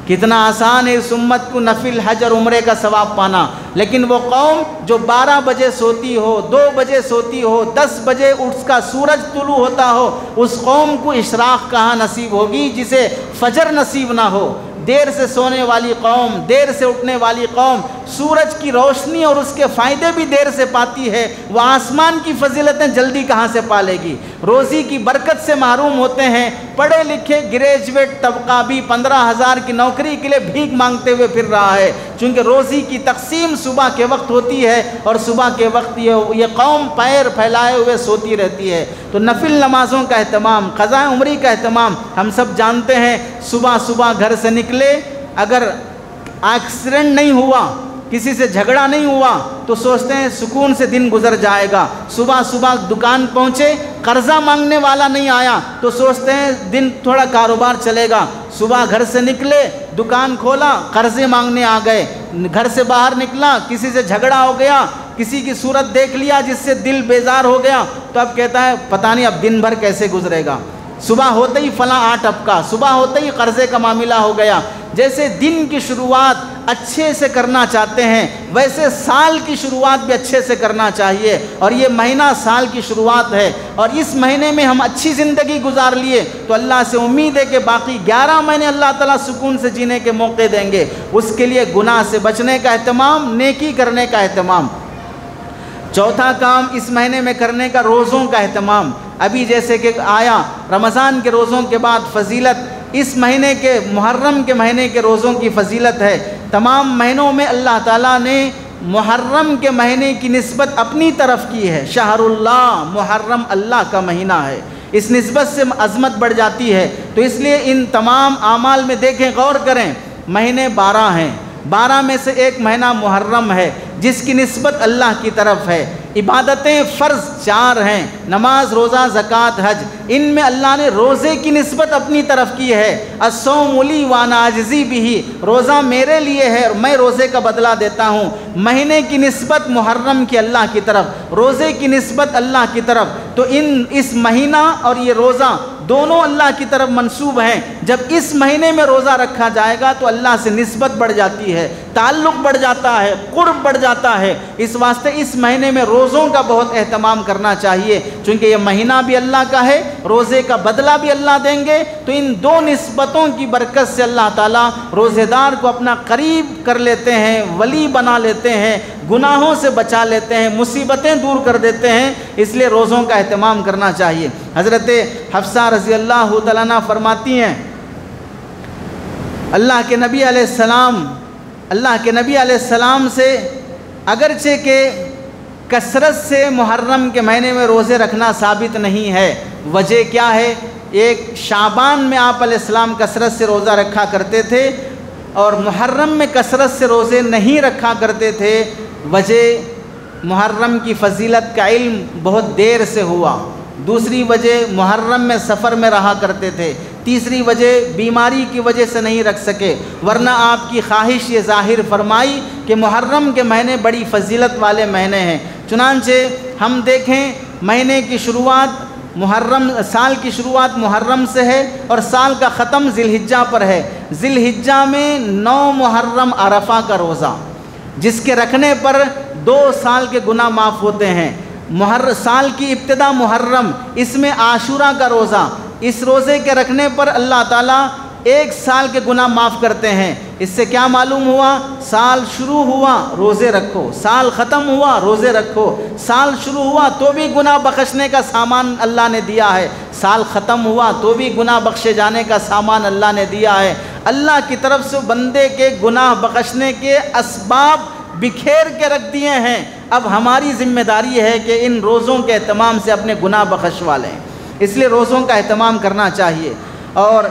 کتنا آسان ہے اس امت کو نفل حج اور عمرے کا ثواب پانا، لیکن وہ قوم جو 12 بجے سوتی ہو، 2 بجے سوتی ہو، 10 بجے اس کا سورج طلوع ہوتا ہو، اس قوم کو اشراق کہاں نصیب ہوگی جسے فجر نصیب نہ ہو۔ دیر سے سونے والی قوم، دیر سے اٹھنے والی قوم سورج کی روشنی اور اس کے فائدے بھی دیر سے پاتی ہے، وہ آسمان کی فضیلتیں جلدی کہاں سے پالے گی؟ روزی کی برکت سے محروم ہوتے ہیں۔ پڑھے لکھے گریجویٹ طبقہ بھی 15,000 کی نوکری کے لیے بھیک مانگتے ہوئے پھر رہا ہے، چونکہ روزی کی تقسیم صبح کے وقت ہوتی ہے، اور صبح کے وقت یہ قوم پیر پھیلائے ہوئے سوتی رہتی ہے۔ تو نفل نمازوں کا اہتمام، قضاء عمری کا اہتمام، ہم سب جانتے ہیں۔ صبح صبح گھر سے نکلے، اگر ایکسیڈنٹ نہیں ہوا، کسی سے جھگڑا نہیں ہوا، تو سوچتے ہیں سکون سے دن گزر جائے گا۔ صبح صبح دکان پہنچے، قرضہ مانگنے والا نہیں آیا، تو سوچتے ہیں دن تھوڑا کاروبار چلے گا۔ صبح گھر سے نکلے، دکان کھولا، قرضے مانگنے آ گئے، گھر سے باہر نکلا، کسی سے جھگڑا ہو گیا، کسی کی صورت دیکھ لیا جس سے دل بیزار ہو گیا، تو اب کہتا ہے پتہ نہیں اب دن بھر کیسے گزرے گا۔ صبح ہوتے ہی فلاں آ ٹپکا، صبح ہوتے ہی قرضے کا معاملہ ہو گیا۔ جیسے دن کی شروعات اچھے سے کرنا چاہتے ہیں، ویسے سال کی شروعات بھی اچھے سے کرنا چاہیے، اور یہ مہینہ سال کی شروعات ہے، اور اس مہینے میں ہم اچھی زندگی گزار لیے تو اللہ سے امید ہے کہ باقی 11 مہینے اللہ تعالیٰ سکون سے جینے کے موقع دیں گے۔ اس کے لیے گناہ سے بچنے کا اہتمام، نیکی کرنے کا اہتمام۔ چوتھا کام اس مہینے میں کرنے کا، روزوں کا اہتمام۔ ابھی جیسے کہ آیا رمضان کے روزوں کے بعد فضیلت، اس مہینے کے محرم کے مہینے کے روزوں کی فضیلت ہے۔ تمام مہینوں میں اللہ تعالیٰ نے محرم کے مہینے کی نسبت اپنی طرف کی ہے۔ شہر اللہ، محرم اللہ کا مہینہ ہے، اس نسبت سے عظمت بڑھ جاتی ہے۔ تو اس لیے ان تمام اعمال میں دیکھیں، غور کریں، مہینے 12 ہیں، 12 میں سے ایک مہینہ محرم ہے جس کی نسبت اللہ کی طرف ہے۔ عبادتیں فرض 4 ہیں، نماز، روزہ، زکوٰۃ، حج، ان میں اللہ نے روزے کی نسبت اپنی طرف کی ہے۔ الصوم لی وانا اجزی بہ، روزہ میرے لیے ہے اور میں روزے کا بدلہ دیتا ہوں۔ مہینے کی نسبت محرم کی اللہ کی طرف، روزے کی نسبت اللہ کی طرف۔ تو اس مہینہ اور یہ روزہ دونوں اللہ کی طرف منسوب ہیں۔ جب اس مہینے میں روزہ رکھا جائے گا تو اللہ سے نسبت بڑھ جاتی ہے، تعلق بڑھ جاتا ہے، قرب بڑھ جاتا ہے۔ اس واسطے اس مہینے میں روزوں کا بہت اہتمام کرنا چاہیے، چونکہ یہ مہینہ بھی اللہ کا ہے، روزے کا بدلہ بھی اللہ دیں گے۔ تو ان 2 نسبتوں کی برکت سے اللہ تعالیٰ روزے دار کو اپنا قریب کر لیتے ہیں، ولی بنا لیتے ہیں، گناہوں سے بچا لیتے ہیں، مصیبتیں دور کر دیتے ہیں۔ اس لیے روزوں کا اہتمام کرنا چاہیے۔ حضرت حفصہ رضی اللہ تعالیٰ عنہ فرماتی ہیں، اللہ کے نبی علیہ السلام سے اگرچہ کہ کثرت سے محرم کے مہینے میں روزے رکھنا ثابت نہیں ہے۔ وجہ کیا ہے؟ ایک شعبان میں آپ علیہ السلام کثرت سے روزہ رکھا کرتے تھے، اور محرم میں کثرت سے روزے نہیں رکھا کرتے تھے، وجہ محرم کی فضیلت کا علم بہت دیر سے ہوا، دوسری وجہ محرم میں سفر میں رہا کرتے تھے، تیسری وجہ بیماری کی وجہ سے نہیں رکھ سکے، ورنہ آپ کی خواہش یہ ظاہر فرمائی کہ محرم کے مہینے بڑی فضیلت والے مہینے ہیں۔ چنانچہ ہم دیکھیں مہینے کی شروعات سال کی شروعات محرم سے ہے اور سال کا ختم ذی الحجہ پر ہے۔ ذی الحجہ میں 9 محرم عرفہ کا روزہ، جس کے رکھنے پر 2 سال کے گناہ معاف ہوتے ہیں۔ سال کی ابتدا محرم، اس میں عاشورہ کا روزہ، اس روزے کے رکھنے پر اللہ تعالیٰ 1 سال کے گناہ معاف کرتے ہیں۔ اس سے کیا معلوم ہوا؟ سال شروع ہوا روزے رکھو، سال ختم ہوا روزے رکھو، سال شروع ہوا تو بھی گناہ بخشنے کا سامان اللہ نے دیا ہے، سال ختم ہوا تو بھی گناہ بخشے جانے کا سامان اللہ نے دیا ہے۔ اللہ کی طرف سے بندے کے گناہ بخشنے کے اسباب بکھیر کے رکھ دیے ہیں۔ اب ہماری ذمہ داری ہے کہ ان روزوں کے اہتمام سے اپنے گناہ بخشوا لیں، اس لیے روزوں کا اہتمام کرنا چاہیے۔ اور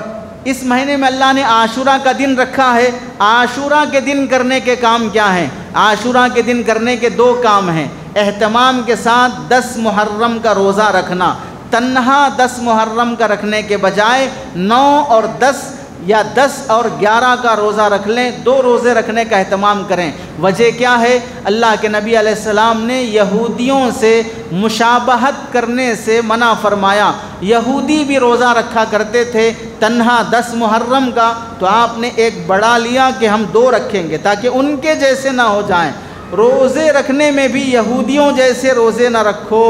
اس مہینے میں اللہ نے عاشورہ کا دن رکھا ہے۔ عاشورہ کے دن کرنے کے کام کیا ہیں؟ عاشورہ کے دن کرنے کے 2 کام ہیں۔ اہتمام کے ساتھ 10 محرم کا روزہ رکھنا، تنہا 10 محرم کا رکھنے کے بجائے 9 اور 10 یا 10 اور 11 کا روزہ رکھ لیں، 2 روزے رکھنے کا اہتمام کریں۔ وجہ کیا ہے؟ اللہ کے نبی علیہ السلام نے یہودیوں سے مشابہت کرنے سے منع فرمایا۔ یہودی بھی روزہ رکھا کرتے تھے تنہا 10 محرم کا، تو آپ نے ایک بڑھا لیا کہ ہم 2 رکھیں گے تاکہ ان کے جیسے نہ ہو جائیں۔ روزے رکھنے میں بھی یہودیوں جیسے روزے نہ رکھو،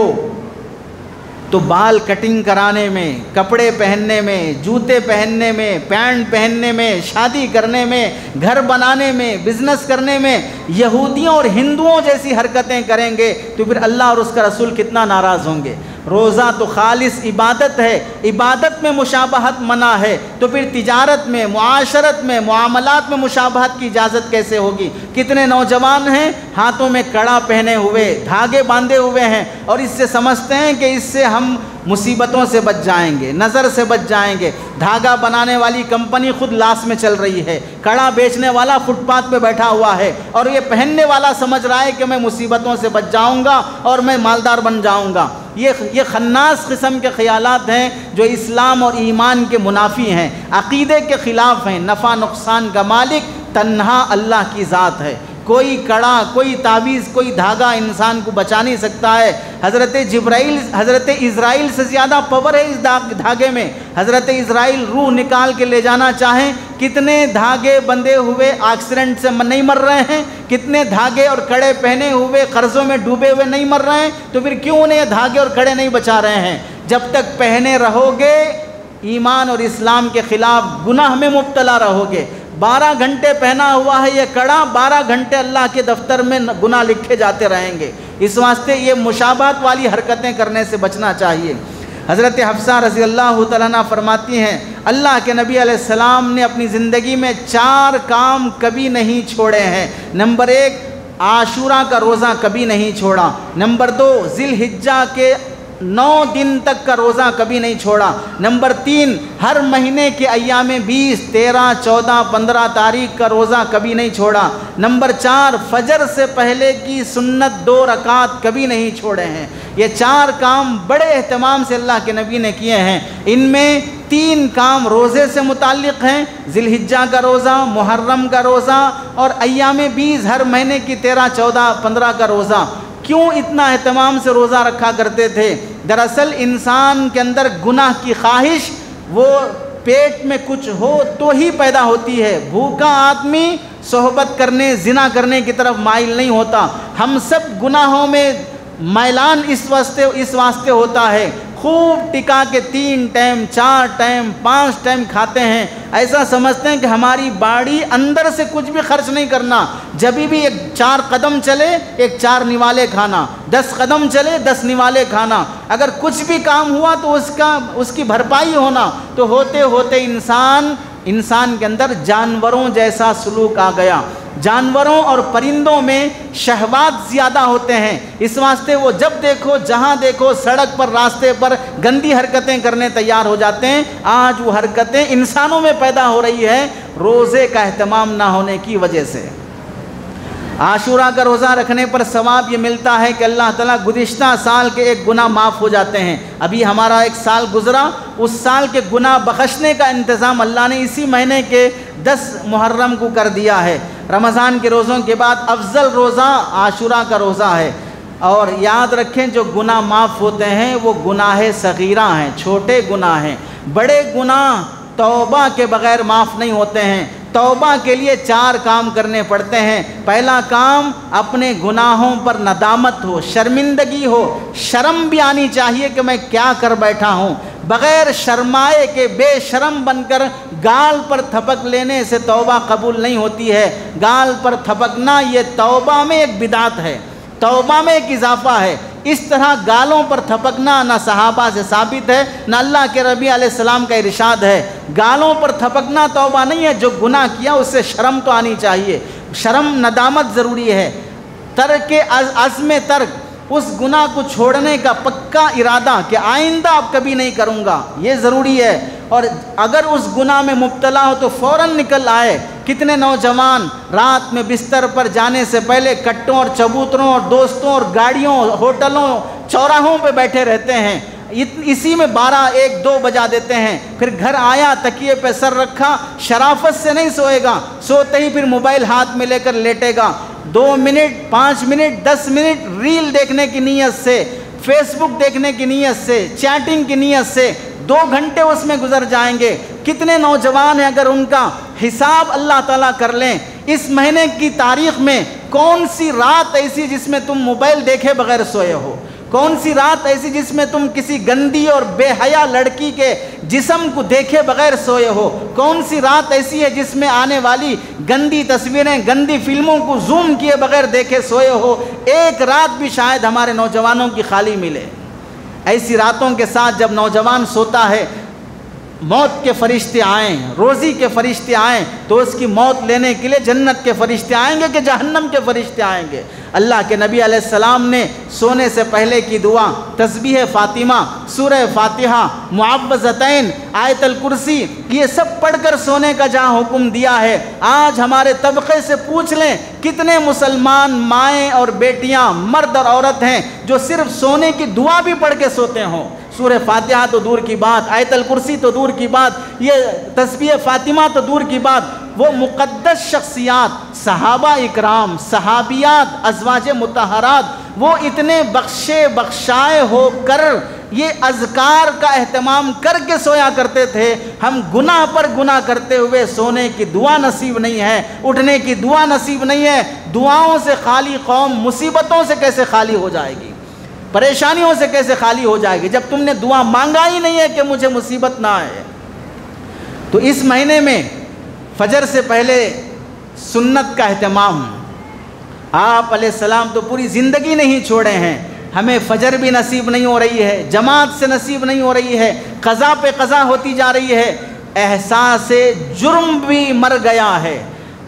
تو بال کٹنگ کرانے میں، کپڑے پہننے میں، جوتے پہننے میں، پینٹ پہننے میں، شادی کرنے میں، گھر بنانے میں، بزنس کرنے میں یہودیوں اور ہندوؤں جیسی حرکتیں کریں گے تو پھر اللہ اور اس کا رسول کتنا ناراض ہوں گے۔ روزہ تو خالص عبادت ہے، عبادت میں مشابہت منع ہے، تو پھر تجارت میں، معاشرت میں، معاملات میں مشابہت کی اجازت کیسے ہوگی؟ کتنے نوجوان ہیں ہاتھوں میں کڑا پہنے ہوئے، دھاگے باندھے ہوئے ہیں، اور اس سے سمجھتے ہیں کہ اس سے ہم مصیبتوں سے بچ جائیں گے، نظر سے بچ جائیں گے۔ دھاگا بنانے والی کمپنی خود لاس میں چل رہی ہے، کڑا بیچنے والا فٹ پاتھ پہ بیٹھا ہوا ہے، اور یہ پہننے والا سمجھ رہا ہے کہ میں مصیبتوں سے بچ جاؤں گا اور میں مالدار بن جاؤں گا۔ یہ خناس قسم کے خیالات ہیں جو اسلام اور ایمان کے منافی ہیں، عقیدے کے خلاف ہیں۔ نفع نقصان کا مالک تنہا اللہ کی ذات ہے، کوئی کڑا، کوئی تعویذ، کوئی دھاگا انسان کو بچا نہیں سکتا ہے۔ حضرت اسرائیل سے زیادہ پاور ہے اس دھاگے میں۔ حضرت اسرائیل روح نکال کے لے جانا چاہیں، کتنے دھاگے بندھے ہوئے ایکسیڈنٹ سے نہیں مر رہے ہیں، کتنے دھاگے اور کڑے پہنے ہوئے قرضوں میں ڈوبے ہوئے نہیں مر رہے ہیں، تو پھر کیوں انہیں دھاگے اور کڑے نہیں بچا رہے ہیں؟ جب تک پہنے رہو گے ایمان اور اسلام کے خلاف گناہ میں مبتلا رہو گے۔ 12 گھنٹے پہنا ہوا ہے یہ کڑا، 12 گھنٹے اللہ کے دفتر میں گناہ لکھے جاتے رہیں گے۔ اس واسطے یہ مشابہت والی حرکتیں کرنے سے بچنا چاہیے۔ حضرت حفصہ رضی اللہ تعالیٰ عنہ فرماتی ہیں اللہ کے نبی علیہ السلام نے اپنی زندگی میں 4 کام کبھی نہیں چھوڑے ہیں۔ نمبر 1 عاشورہ کا روزہ کبھی نہیں چھوڑا۔ نمبر 2 ذی الحجہ کے 9 دن تک کا روزہ کبھی نہیں چھوڑا۔ نمبر 3 ہر مہینے کے ایام 20، 13، 14، 15 تاریخ کا روزہ کبھی نہیں چھوڑا۔ نمبر 4 فجر سے پہلے کی سنت 2 رکعات کبھی نہیں چھوڑے ہیں۔ یہ 4 کام بڑے اہتمام سے اللہ کے نبی نے کیے ہیں۔ ان میں 3 کام روزے سے متعلق ہیں، ذی الحجہ کا روزہ، محرم کا روزہ اور ایام 20 ہر مہینے کی 13، 14، 15 کا روزہ۔ کیوں اتنا اہتمام سے روزہ رکھا کرتے تھے؟ دراصل انسان کے اندر گناہ کی خواہش وہ پیٹ میں کچھ ہو تو ہی پیدا ہوتی ہے۔ بھوکا آدمی صحبت کرنے، زنا کرنے کی طرف مائل نہیں ہوتا۔ ہم سب گناہوں میں میلان اس واسطے ہوتا ہے، خوب ٹکا کے 3 ٹائم، 4 ٹائم، 5 ٹائم کھاتے ہیں، ایسا سمجھتے ہیں کہ ہماری باڑی اندر سے کچھ بھی خرچ نہیں کرنا۔ جب بھی ایک 4 قدم چلے، ایک 4 نوالے کھانا، 10 قدم چلے، 10 نوالے کھانا، اگر کچھ بھی کام ہوا تو اس کی بھرپائی ہونا، تو ہوتے ہوتے انسان کے اندر جانوروں جیسا سلوک آ گیا۔ جانوروں اور پرندوں میں شہوات زیادہ ہوتے ہیں، اس واسطے وہ جب دیکھو جہاں دیکھو سڑک پر راستے پر گندی حرکتیں کرنے تیار ہو جاتے ہیں۔ آج وہ حرکتیں انسانوں میں پیدا ہو رہی ہے روزے کا اہتمام نہ ہونے کی وجہ سے۔ عاشورہ کا روزہ رکھنے پر ثواب یہ ملتا ہے کہ اللہ تعالیٰ گزشتہ سال کے ایک گناہ معاف ہو جاتے ہیں۔ ابھی ہمارا ایک سال گزرا، اس سال کے گناہ بخشنے کا انتظام اللہ نے اسی مہینے کے 10 محرم کو کر دیا ہے۔ رمضان کے روزوں کے بعد افضل روزہ عاشورہ کا روزہ ہے۔ اور یاد رکھیں جو گناہ معاف ہوتے ہیں وہ گناہ صغیرہ ہیں، چھوٹے گناہ ہیں۔ بڑے گناہ توبہ کے بغیر معاف نہیں ہوتے ہیں۔ توبہ کے لیے 4 کام کرنے پڑتے ہیں۔ پہلا کام اپنے گناہوں پر ندامت ہو، شرمندگی ہو، شرم بھی آنی چاہیے کہ میں کیا کر بیٹھا ہوں۔ بغیر شرمائے کے بے شرم بن کر گال پر تھپک لینے سے توبہ قبول نہیں ہوتی ہے۔ گال پر تھپکنا یہ توبہ میں ایک بدعت ہے، توبہ میں ایک اضافہ ہے۔ اس طرح گالوں پر تھپکنا نہ صحابہ سے ثابت ہے، نہ اللہ کے نبی علیہ السلام کا ارشاد ہے۔ گالوں پر تھپکنا توبہ نہیں ہے۔ جو گناہ کیا اس سے شرم تو آنی چاہیے، شرم ندامت ضروری ہے۔ ترک عزم ترک، اس گناہ کو چھوڑنے کا پکا ارادہ کہ آئندہ اب کبھی نہیں کروں گا، یہ ضروری ہے۔ اور اگر اس گناہ میں مبتلا ہو تو فوراً نکل آئے۔ کتنے نوجوان رات میں بستر پر جانے سے پہلے کٹوں اور چبوتروں اور دوستوں اور گاڑیوں، ہوٹلوں، چوراہوں پہ بیٹھے رہتے ہیں، اسی میں 12، 1، 2 بجا دیتے ہیں۔ پھر گھر آیا تکیے پہ سر رکھا، شرافت سے نہیں سوئے گا، سوتے ہی پھر موبائل ہاتھ میں لے کر لیٹے گا۔ 2 منٹ، 5 منٹ، 10 منٹ ریل دیکھنے کی نیت سے، فیس بک دیکھنے کی نیت سے، چیٹنگ کی نیت سے 2 گھنٹے اس میں گزر جائیں گے۔ کتنے نوجوان ہیں اگر ان کا حساب اللہ تعالیٰ کر لیں، اس مہینے کی تاریخ میں کون سی رات ایسی جس میں تم موبائل دیکھے بغیر سوئے ہو؟ کون سی رات ایسی جس میں تم کسی گندی اور بے حیا لڑکی کے جسم کو دیکھے بغیر سوئے ہو؟ کون سی رات ایسی ہے جس میں آنے والی گندی تصویریں، گندی فلموں کو زوم کیے بغیر دیکھے سوئے ہو؟ ایک رات بھی شاید ہمارے نوجوانوں کی خالی ملے۔ ایسی راتوں کے ساتھ جب نوجوان سوتا ہے، موت کے فرشتے آئیں، روزی کے فرشتے آئیں تو اس کی موت لینے کے لیے جنت کے فرشتے آئیں گے کہ جہنم کے فرشتے آئیں گے؟ اللہ کے نبی علیہ السلام نے سونے سے پہلے کی دعا، تسبیح فاطمہ، سورہ فاتحہ، معوذتین، آیت الکرسی، یہ سب پڑھ کر سونے کا جہاں حکم دیا ہے، آج ہمارے طبقے سے پوچھ لیں کتنے مسلمان مائیں اور بیٹیاں، مرد اور عورت ہیں جو صرف سونے کی دعا بھی پڑھ کے سوتے ہوں؟ سورہ فاتحہ تو دور کی بات، آیت الکرسی تو دور کی بات، یہ تسبیح فاطمہ تو دور کی بات۔ وہ مقدس شخصیات، صحابہ اکرام، صحابیات، ازواج مطہرات، وہ اتنے بخشے بخشائے ہو کر یہ اذکار کا اہتمام کر کے سویا کرتے تھے۔ ہم گناہ پر گناہ کرتے ہوئے سونے کی دعا نصیب نہیں ہے، اٹھنے کی دعا نصیب نہیں ہے۔ دعاؤں سے خالی قوم مصیبتوں سے کیسے خالی ہو جائے گی؟ پریشانیوں سے کیسے خالی ہو جائے گی جب تم نے دعا مانگا ہی نہیں ہے کہ مجھے مصیبت نہ آئے؟ تو اس مہینے میں فجر سے پہلے سنت کا اہتمام، آپ علیہ السلام تو پوری زندگی نہیں چھوڑے ہیں، ہمیں فجر بھی نصیب نہیں ہو رہی ہے، جماعت سے نصیب نہیں ہو رہی ہے، قضا پہ قضا ہوتی جا رہی ہے، احساس جرم بھی مر گیا ہے،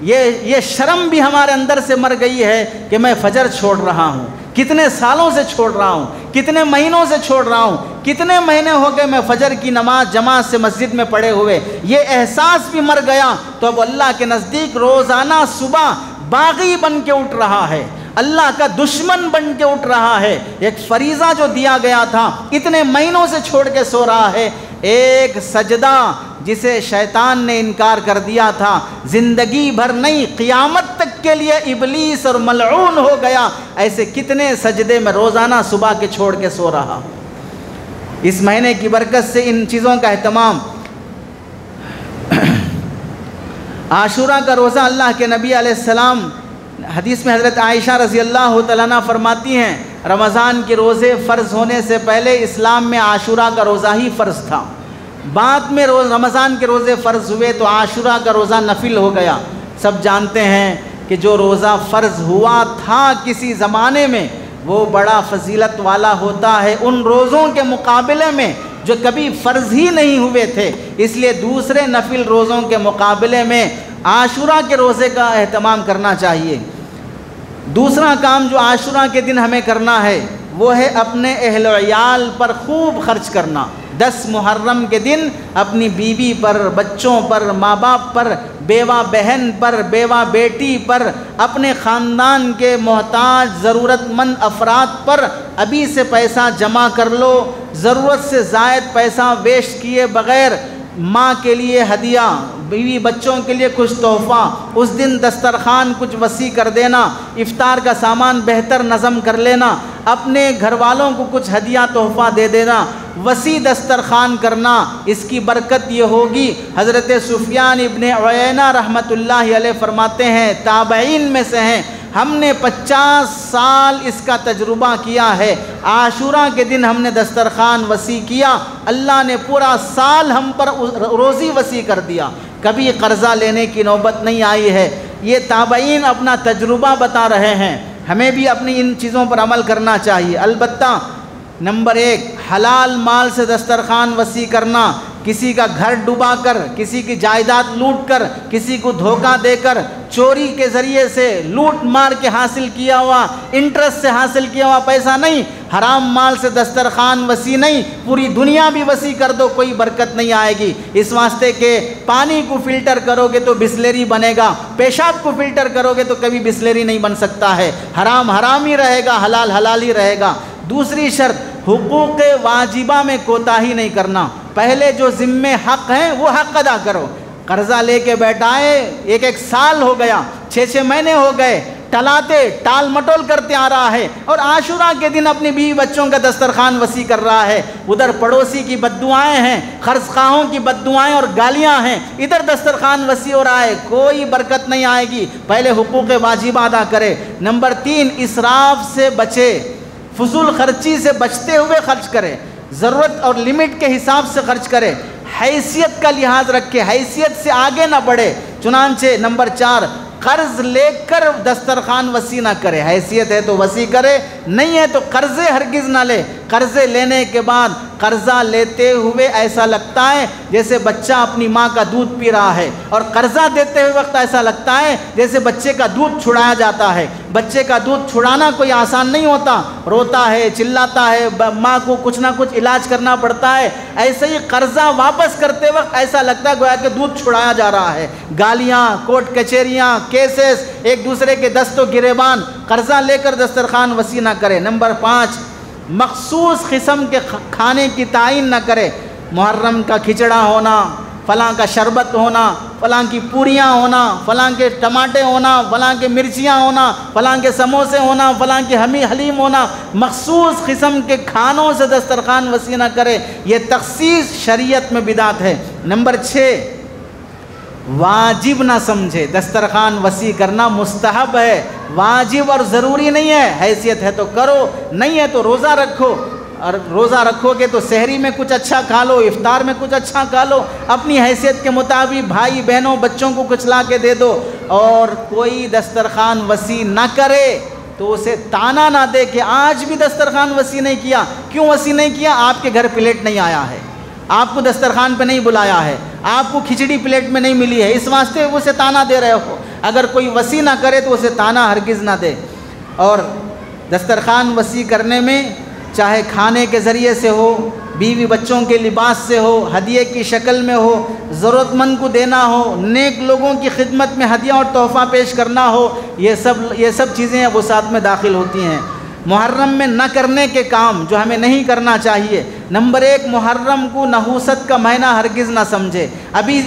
یہ شرم بھی ہمارے اندر سے مر گئی ہے کہ میں فجر چھوڑ رہا ہوں، کتنے سالوں سے چھوڑ رہا ہوں، کتنے مہینوں سے چھوڑ رہا ہوں، کتنے مہینے ہو گئے میں فجر کی نماز جماعت سے مسجد میں پڑھے ہوئے، یہ احساس بھی مر گیا۔ تو اب اللہ کے نزدیک روزانہ صبح باغی بن کے اٹھ رہا ہے، اللہ کا دشمن بن کے اٹھ رہا ہے، ایک فریضہ جو دیا گیا تھا اتنے مہینوں سے چھوڑ کے سو رہا ہے، ایک سجدہ جسے شیطان نے انکار کر دیا تھا، زندگی بھر نہیں قیامت تک کے لیے ابلیس اور ملعون ہو گیا، ایسے کتنے سجدے میں روزانہ صبح کے چھوڑ کے سو رہا ہوں۔ اس مہینے کی برکت سے ان چیزوں کا اہتمام۔ عاشورہ کا روزہ اللہ کے نبی علیہ السلام، حدیث میں حضرت عائشہ رضی اللہ تعالیٰ عنہ فرماتی ہیں، رمضان کے روزے فرض ہونے سے پہلے اسلام میں عاشورہ کا روزہ ہی فرض تھا، بعد میں رمضان کے روزے فرض ہوئے تو عاشورہ کا روزہ نفل ہو گیا۔ سب جانتے ہیں کہ جو روزہ فرض ہوا تھا کسی زمانے میں وہ بڑا فضیلت والا ہوتا ہے ان روزوں کے مقابلے میں جو کبھی فرض ہی نہیں ہوئے تھے، اس لیے دوسرے نفل روزوں کے مقابلے میں عاشورہ کے روزے کا اہتمام کرنا چاہیے۔ دوسرا کام جو عاشورہ کے دن ہمیں کرنا ہے وہ ہے اپنے اہل و عیال پر خوب خرچ کرنا۔ 10 محرم کے دن اپنی بیوی پر، بچوں پر، ماں باپ پر، بیوہ بہن پر، بیوہ بیٹی پر، اپنے خاندان کے محتاج ضرورت مند افراد پر ابھی سے پیسہ جمع کر لو۔ ضرورت سے زائد پیسہ ویسٹ کیے بغیر ماں کے لیے ہدیہ، بیوی بچوں کے لیے کچھ تحفہ، اس دن دسترخوان کچھ وسیع کر دینا، افطار کا سامان بہتر نظم کر لینا، اپنے گھر والوں کو کچھ ہدیہ تحفہ دے دینا، وسیع دسترخوان کرنا۔ اس کی برکت یہ ہوگی، حضرت سفیان ابن عیینہ رحمۃ اللہ علیہ فرماتے ہیں، تابعین میں سے ہیں، ہم نے 50 سال اس کا تجربہ کیا ہے، عاشورہ کے دن ہم نے دسترخوان وسیع کیا، اللہ نے پورا سال ہم پر روزی وسیع کر دیا، کبھی قرضہ لینے کی نوبت نہیں آئی ہے۔ یہ تابعین اپنا تجربہ بتا رہے ہیں، ہمیں بھی اپنی ان چیزوں پر عمل کرنا چاہیے۔ البتہ نمبر 1، حلال مال سے دسترخوان وسیع کرنا، کسی کا گھر ڈبا کر، کسی کی جائیداد لوٹ کر، کسی کو دھوکہ دے کر، چوری کے ذریعے سے لوٹ مار کے حاصل کیا ہوا، انٹرسٹ سے حاصل کیا ہوا پیسہ نہیں، حرام مال سے دسترخوان وسیع نہیں، پوری دنیا بھی وسیع کر دو کوئی برکت نہیں آئے گی۔ اس واسطے کہ پانی کو فلٹر کرو گے تو بسلری بنے گا، پیشاب کو فلٹر کرو گے تو کبھی بسلری نہیں بن سکتا ہے، حرام حرام ہی رہے گا، حلال حلال ہی رہے گا۔ دوسری شرط، حقوق واجبہ میں کوتاہی نہیں کرنا، پہلے جو ذمے حق ہیں وہ حق ادا کرو۔ قرضہ لے کے بیٹھائے، 1 سال ہو گیا، 6 مہینے ہو گئے، ٹلاتے ٹال مٹول کرتے آ رہا ہے، اور عاشورہ کے دن اپنی بیوی بچوں کا دسترخوان وسیع کر رہا ہے، ادھر پڑوسی کی بددعائیں ہیں، قرض خواہوں کی بددعائیں اور گالیاں ہیں، ادھر دسترخوان وسیع ہو رہا ہے، کوئی برکت نہیں آئے گی۔ پہلے حقوق واجبہ ادا کرے۔ نمبر 3، اسراف سے بچے، فضول خرچی سے بچتے ہوئے خرچ کرے، ضرورت اور لمٹ کے حساب سے خرچ کرے، حیثیت کا لحاظ رکھے، حیثیت سے آگے نہ بڑھے۔ چنانچہ نمبر 4، قرض لے کر دسترخوان وسیع نہ کرے، حیثیت ہے تو وسیع کرے، نہیں ہے تو قرضے ہرگز نہ لے۔ قرضے لینے کے بعد قرضہ لیتے ہوئے ایسا لگتا ہے جیسے بچہ اپنی ماں کا دودھ پی رہا ہے، اور قرضہ دیتے ہوئے وقت ایسا لگتا ہے جیسے بچے کا دودھ چھڑایا جاتا ہے۔ بچے کا دودھ چھڑانا کوئی آسان نہیں ہوتا، روتا ہے، چلاتا ہے، ماں کو کچھ نہ کچھ علاج کرنا پڑتا ہے۔ ایسے ہی قرضہ واپس کرتے وقت ایسا لگتا ہے گویا کہ دودھ چھڑایا جا رہا ہے۔ گالیاں، کورٹ کچہریاں، کیسز، ایک دوسرے کے دست و گریبان، قرضہ لے کر دسترخوان وسیع نہ کرے۔ نمبر 5، مخصوص قسم کے کھانے کی تعین نہ کرے، محرم کا کھچڑا ہونا، فلاں کا شربت ہونا، فلاں کی پوریاں ہونا، فلاں کے ٹماٹے ہونا، فلاں کے مرچیاں ہونا، فلاں کے سموسے ہونا، فلاں کے حلیم ہونا، مخصوص قسم کے کھانوں سے دسترخوان وسیع نہ کرے، یہ تخصیص شریعت میں بدعت ہے۔ نمبر 6، واجب نہ سمجھے، دسترخوان وسیع کرنا مستحب ہے، واجب اور ضروری نہیں ہے، حیثیت ہے تو کرو، نہیں ہے تو روزہ رکھو، اور روزہ رکھو گے تو سحری میں کچھ اچھا کھا لو، افطار میں کچھ اچھا کھا لو، اپنی حیثیت کے مطابق بھائی بہنوں بچوں کو کچھ لا کے دے دو۔ اور کوئی دسترخوان وسیع نہ کرے تو اسے تانا نہ دے کہ آج بھی دسترخوان وسیع نہیں کیا۔ کیوں وسیع نہیں کیا؟ آپ کے گھر پلیٹ نہیں آیا ہے، آپ کو دسترخوان پہ نہیں بلایا ہے، آپ کو کھچڑی پلیٹ میں نہیں ملی ہے، اس واسطے اسے تانا دے رہے ہو۔ اگر کوئی وسیع نہ کرے تو اسے تانا ہرگز نہ دے۔ اور دسترخوان وسیع کرنے میں چاہے کھانے کے ذریعے سے ہو، بیوی بچوں کے لباس سے ہو، ہدیے کی شکل میں ہو، ضرورت مند کو دینا ہو، نیک لوگوں کی خدمت میں ہدیہ اور تحفہ پیش کرنا ہو، یہ سب چیزیں وسعت میں داخل ہوتی ہیں۔ محرم میں نہ کرنے کے کام جو ہمیں نہیں کرنا چاہیے، نمبر 1، محرم کو نحوست کا مہینہ ہرگز نہ سمجھے۔ ابھی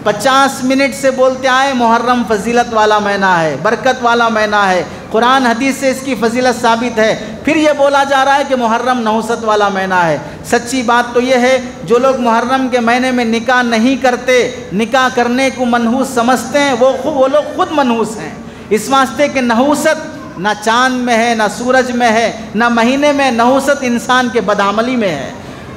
50 منٹ سے بولتے آئے محرم فضیلت والا مہینہ ہے، برکت والا مہینہ ہے، قرآن حدیث سے اس کی فضیلت ثابت ہے، پھر یہ بولا جا رہا ہے کہ محرم نحوست والا مہینہ ہے۔ سچی بات تو یہ ہے جو لوگ محرم کے مہینے میں نکاح نہیں کرتے، نکاح کرنے کو منحوس سمجھتے ہیں، وہ لوگ خود منحوس ہیں، اس واسطے کہ نحوست نہ چاند میں ہے، نہ سورج میں ہے، نہ مہینے میں، نحوست انسان کے بدعملی میں ہے۔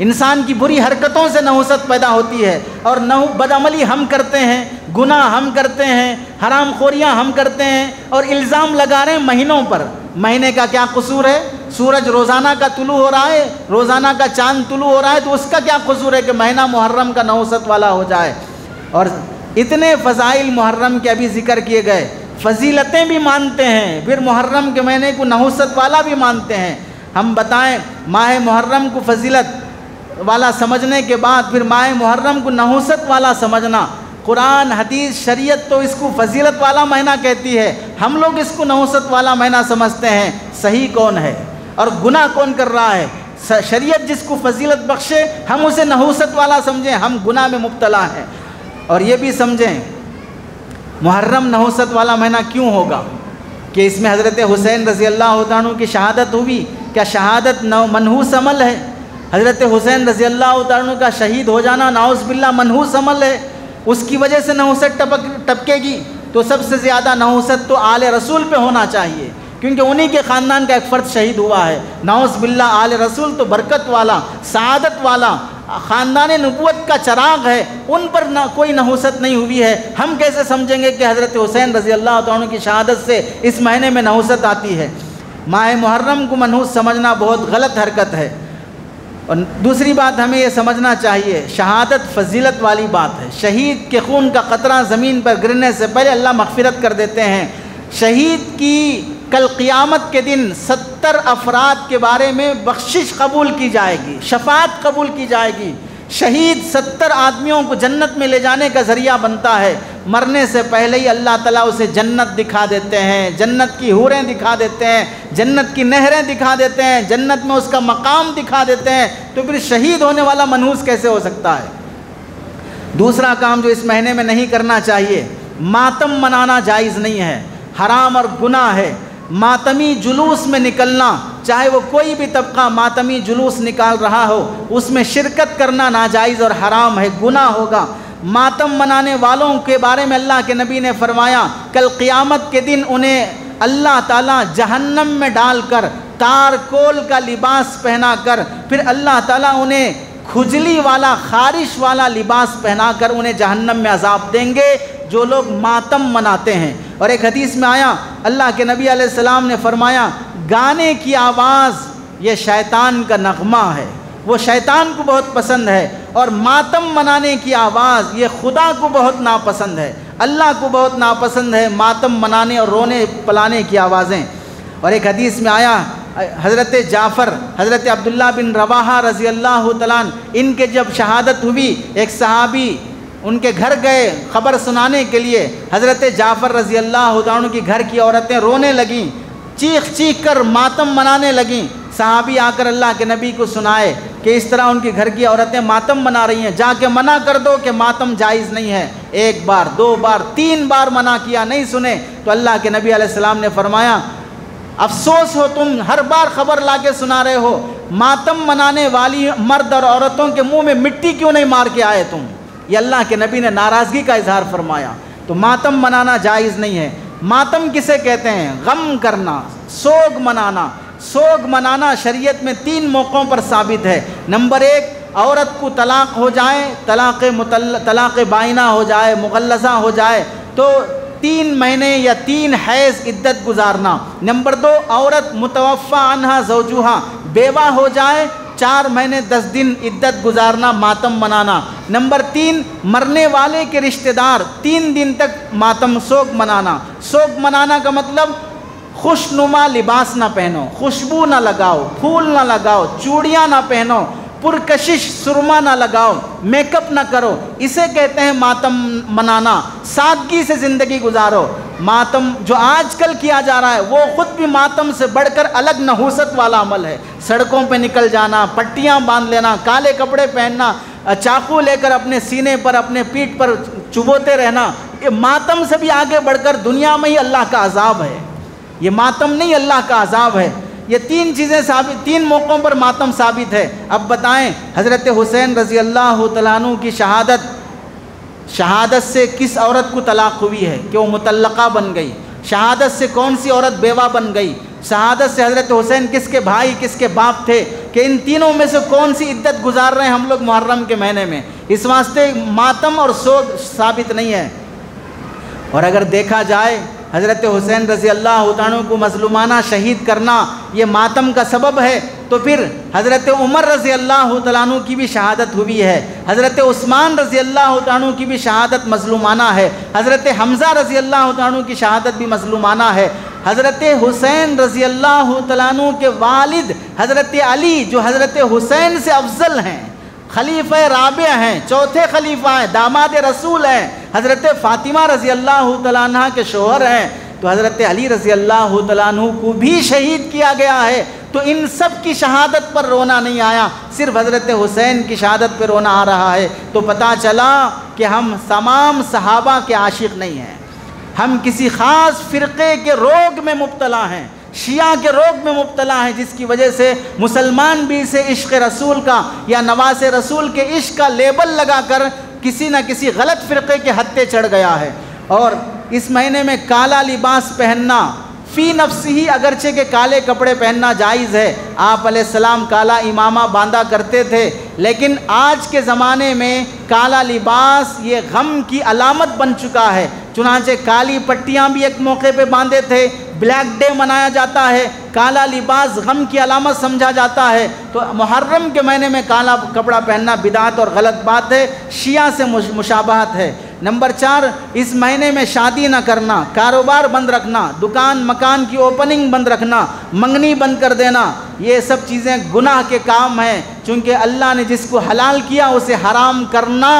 انسان کی بری حرکتوں سے نحوست پیدا ہوتی ہے، اور بدعملی ہم کرتے ہیں، گناہ ہم کرتے ہیں، حرام خوریاں ہم کرتے ہیں، اور الزام لگا رہے ہیں مہینوں پر۔ مہینے کا کیا قصور ہے؟ سورج روزانہ کا طلوع ہو رہا ہے، روزانہ کا چاند طلوع ہو رہا ہے، تو اس کا کیا قصور ہے کہ مہینہ محرم کا نحوست والا ہو جائے؟ اور اتنے فضائل محرم کے ابھی ذکر کیے گئے، فضیلتیں بھی مانتے ہیں، پھر محرم کے مہینے کو نحوست والا بھی مانتے ہیں۔ ہم بتائیں ماہ محرم کو فضیلت والا سمجھنے کے بعد پھر ماہ محرم کو نحوست والا سمجھنا، قرآن حدیث شریعت تو اس کو فضیلت والا مہینہ کہتی ہے، ہم لوگ اس کو نحوست والا مہینہ سمجھتے ہیں۔ صحیح کون ہے اور گناہ کون کر رہا ہے؟ شریعت جس کو فضیلت بخشے ہم اسے نحوست والا سمجھیں، ہم گناہ میں مبتلا ہیں۔ اور یہ بھی سمجھیں محرم نحوست والا مہینہ کیوں ہوگا کہ اس میں حضرت حسین رضی اللہ عنہ کی شہادت ہوئی۔ کیا شہادت منحوس عمل ہے؟ حضرت حسین رضی اللہ عنہ کا شہید ہو جانا نعوذ باللہ منحوس عمل ہے، اس کی وجہ سے نحوست ٹپکے گی؟ تو سب سے زیادہ نحوست تو آل رسول پہ ہونا چاہیے، کیونکہ انہی کے خاندان کا ایک فرد شہید ہوا ہے۔ نعوذ باللہ آل رسول تو برکت والا، سعادت والا، خاندان نبوت کا چراغ ہے، ان پر کوئی نحوست نہیں ہوئی ہے۔ ہم کیسے سمجھیں گے کہ حضرت حسین رضی اللہ عنہ کی شہادت سے اس مہینے میں نحوست آتی ہے؟ ماہ محرم کو منحوس سمجھنا بہت غلط حرکت ہے۔ اور دوسری بات ہمیں یہ سمجھنا چاہیے، شہادت فضیلت والی بات ہے۔ شہید کے خون کا قطرہ زمین پر گرنے سے پہلے اللہ مغفرت کر دیتے ہیں۔ شہید کی کل قیامت کے دن 70 افراد کے بارے میں بخشش قبول کی جائے گی، شفاعت قبول کی جائے گی۔ شہید 70 آدمیوں کو جنت میں لے جانے کا ذریعہ بنتا ہے۔ مرنے سے پہلے ہی اللہ تعالیٰ اسے جنت دکھا دیتے ہیں، جنت کی حوریں دکھا دیتے ہیں، جنت کی نہریں دکھا دیتے ہیں، جنت میں اس کا مقام دکھا دیتے ہیں۔ تو پھر شہید ہونے والا منحوس کیسے ہو سکتا ہے؟ دوسرا کام جو اس مہینے میں نہیں کرنا چاہیے، ماتم منانا جائز نہیں ہے، حرام اور گناہ ہے۔ ماتمی جلوس میں نکلنا، چاہے وہ کوئی بھی طبقہ ماتمی جلوس نکال رہا ہو، اس میں شرکت کرنا ناجائز اور حرام ہے، گناہ ہوگا۔ ماتم منانے والوں کے بارے میں اللہ کے نبی نے فرمایا کل قیامت کے دن انہیں اللہ تعالیٰ جہنم میں ڈال کر تار کول کا لباس پہنا کر پھر اللہ تعالیٰ انہیں کھجلی والا خارش والا لباس پہنا کر انہیں جہنم میں عذاب دیں گے جو لوگ ماتم مناتے ہیں۔ اور ایک حدیث میں آیا اللہ کے نبی علیہ السلام نے فرمایا گانے کی آواز یہ شیطان کا نغمہ ہے، وہ شیطان کو بہت پسند ہے، اور ماتم منانے کی آواز یہ خدا کو بہت ناپسند ہے، اللہ کو بہت ناپسند ہے ماتم منانے اور رونے پلانے کی آوازیں۔ اور ایک حدیث میں آیا حضرت جعفر، حضرت عبداللہ بن رواحہ رضی اللہ تعالیٰ عنہ، ان کے جب شہادت ہوئی ایک صحابی ان کے گھر گئے خبر سنانے کے لیے، حضرت جعفر رضی اللہ عنہ کی گھر کی عورتیں رونے لگیں، چیخ چیخ کر ماتم منانے لگیں۔ صحابی آ کر اللہ کے نبی کو سنائے کہ اس طرح ان کے گھر کی عورتیں ماتم منا رہی ہیں، جا کے منع کر دو کہ ماتم جائز نہیں ہے۔ ایک بار، دو بار، 3 بار منع کیا، نہیں سنے تو اللہ کے نبی علیہ السلام نے فرمایا افسوس ہو تم ہر بار خبر لا کے سنا رہے ہو، ماتم منانے والی مرد اور عورتوں کے منہ میں مٹی کیوں نہیں مار کے آئے تم؟ یہ اللہ کے نبی نے ناراضگی کا اظہار فرمایا۔ تو ماتم منانا جائز نہیں ہے۔ ماتم کسے کہتے ہیں؟ غم کرنا، سوگ منانا۔ سوگ منانا شریعت میں 3 موقعوں پر ثابت ہے۔ نمبر 1، عورت کو طلاق ہو جائے، طلاق بائنہ ہو جائے، مغلظہ ہو جائے تو 3 مہینے یا 3 حیض عدت گزارنا۔ نمبر 2، عورت متوفی عنہا زوجہا، بیوہ ہو جائے 4 مہینے 10 دن عدت گزارنا، ماتم منانا۔ نمبر 3، مرنے والے کے رشتہ دار 3 دن تک ماتم سوگ منانا۔ سوگ منانا کا مطلب خوش نما لباس نہ پہنو، خوشبو نہ لگاؤ، پھول نہ لگاؤ، چوڑیاں نہ پہنو، پرکشش سرما نہ لگاؤ، میک اپ نہ کرو، اسے کہتے ہیں ماتم منانا۔ سادگی سے زندگی گزارو۔ ماتم جو آج کل کیا جا رہا ہے وہ خود بھی ماتم سے بڑھ کر الگ نحوست والا عمل ہے۔ سڑکوں پہ نکل جانا، پٹیاں باندھ لینا، کالے کپڑے پہننا، چاقو لے کر اپنے سینے پر اپنے پیٹھ پر چبوتے رہنا، یہ ماتم سے بھی آگے بڑھ کر دنیا میں ہی اللہ کا عذاب ہے۔ یہ ماتم نہیں، اللہ کا عذاب ہے۔ یہ 3 چیزیں ثابت، 3 موقعوں پر ماتم ثابت ہے۔ اب بتائیں حضرت حسین رضی اللہ تعالیٰ عنہ کی شہادت سے کس عورت کو طلاق ہوئی ہے کہ وہ مطلقہ بن گئی؟ شہادت سے کون سی عورت بیوہ بن گئی؟ شہادت سے حضرت حسین کس کے بھائی کس کے باپ تھے؟ کہ ان تینوں میں سے کون سی عدت گزار رہے ہیں ہم لوگ محرم کے مہینے میں؟ اس واسطے ماتم اور سوگ ثابت نہیں ہے۔ اور اگر دیکھا جائے حضرت حسین رضی اللہ عنہ کو مظلومانہ شہید کرنا یہ ماتم کا سبب ہے، تو پھر حضرت عمر رضی اللہ عنہ کی بھی شہادت ہوئی ہے، حضرت عثمان رضی اللہ عنہ کی بھی شہادت مظلومانہ ہے، حضرت حمزہ رضی اللہ عنہ کی شہادت بھی مظلومانہ ہے، حضرت حسین رضی اللہ عنہ کے والد حضرت علی جو حضرت حسین سے افضل ہیں، خلیفہ رابع ہیں، چوتھے خلیفہ ہیں، داماد رسول ہیں، حضرت فاطمہ رضی اللہ عنہ کے شوہر ہیں، تو حضرت علی رضی اللہ عنہ کو بھی شہید کیا گیا ہے۔ تو ان سب کی شہادت پر رونا نہیں آیا، صرف حضرت حسین کی شہادت پر رونا آ رہا ہے۔ تو پتہ چلا کہ ہم تمام صحابہ کے عاشق نہیں ہیں، ہم کسی خاص فرقے کے روگ میں مبتلا ہیں، شیعہ کے روگ میں مبتلا ہیں، جس کی وجہ سے مسلمان بھی اسے عشق رسول کا یا نواز رسول کے عشق کا لیبل لگا کر کسی نہ کسی غلط فرقے کے ہتھے چڑھ گیا ہے۔ اور اس مہینے میں کالا لباس پہننا فی نفسی اگرچہ کہ کالے کپڑے پہننا جائز ہے، آپ علیہ السلام کالا امامہ باندھا کرتے تھے، لیکن آج کے زمانے میں کالا لباس یہ غم کی علامت بن چکا ہے، چنانچہ کالی پٹیاں بھی ایک موقع پہ باندھے تھے، بلیک ڈے منایا جاتا ہے، کالا لباس غم کی علامت سمجھا جاتا ہے۔ تو محرم کے مہینے میں کالا کپڑا پہننا بدعت اور غلط بات ہے، شیعہ سے مشابہت ہے۔ نمبر 4، اس مہینے میں شادی نہ کرنا، کاروبار بند رکھنا، دکان مکان کی اوپننگ بند رکھنا، منگنی بند کر دینا، یہ سب چیزیں گناہ کے کام ہیں، چونکہ اللہ نے جس کو حلال کیا اسے حرام کرنا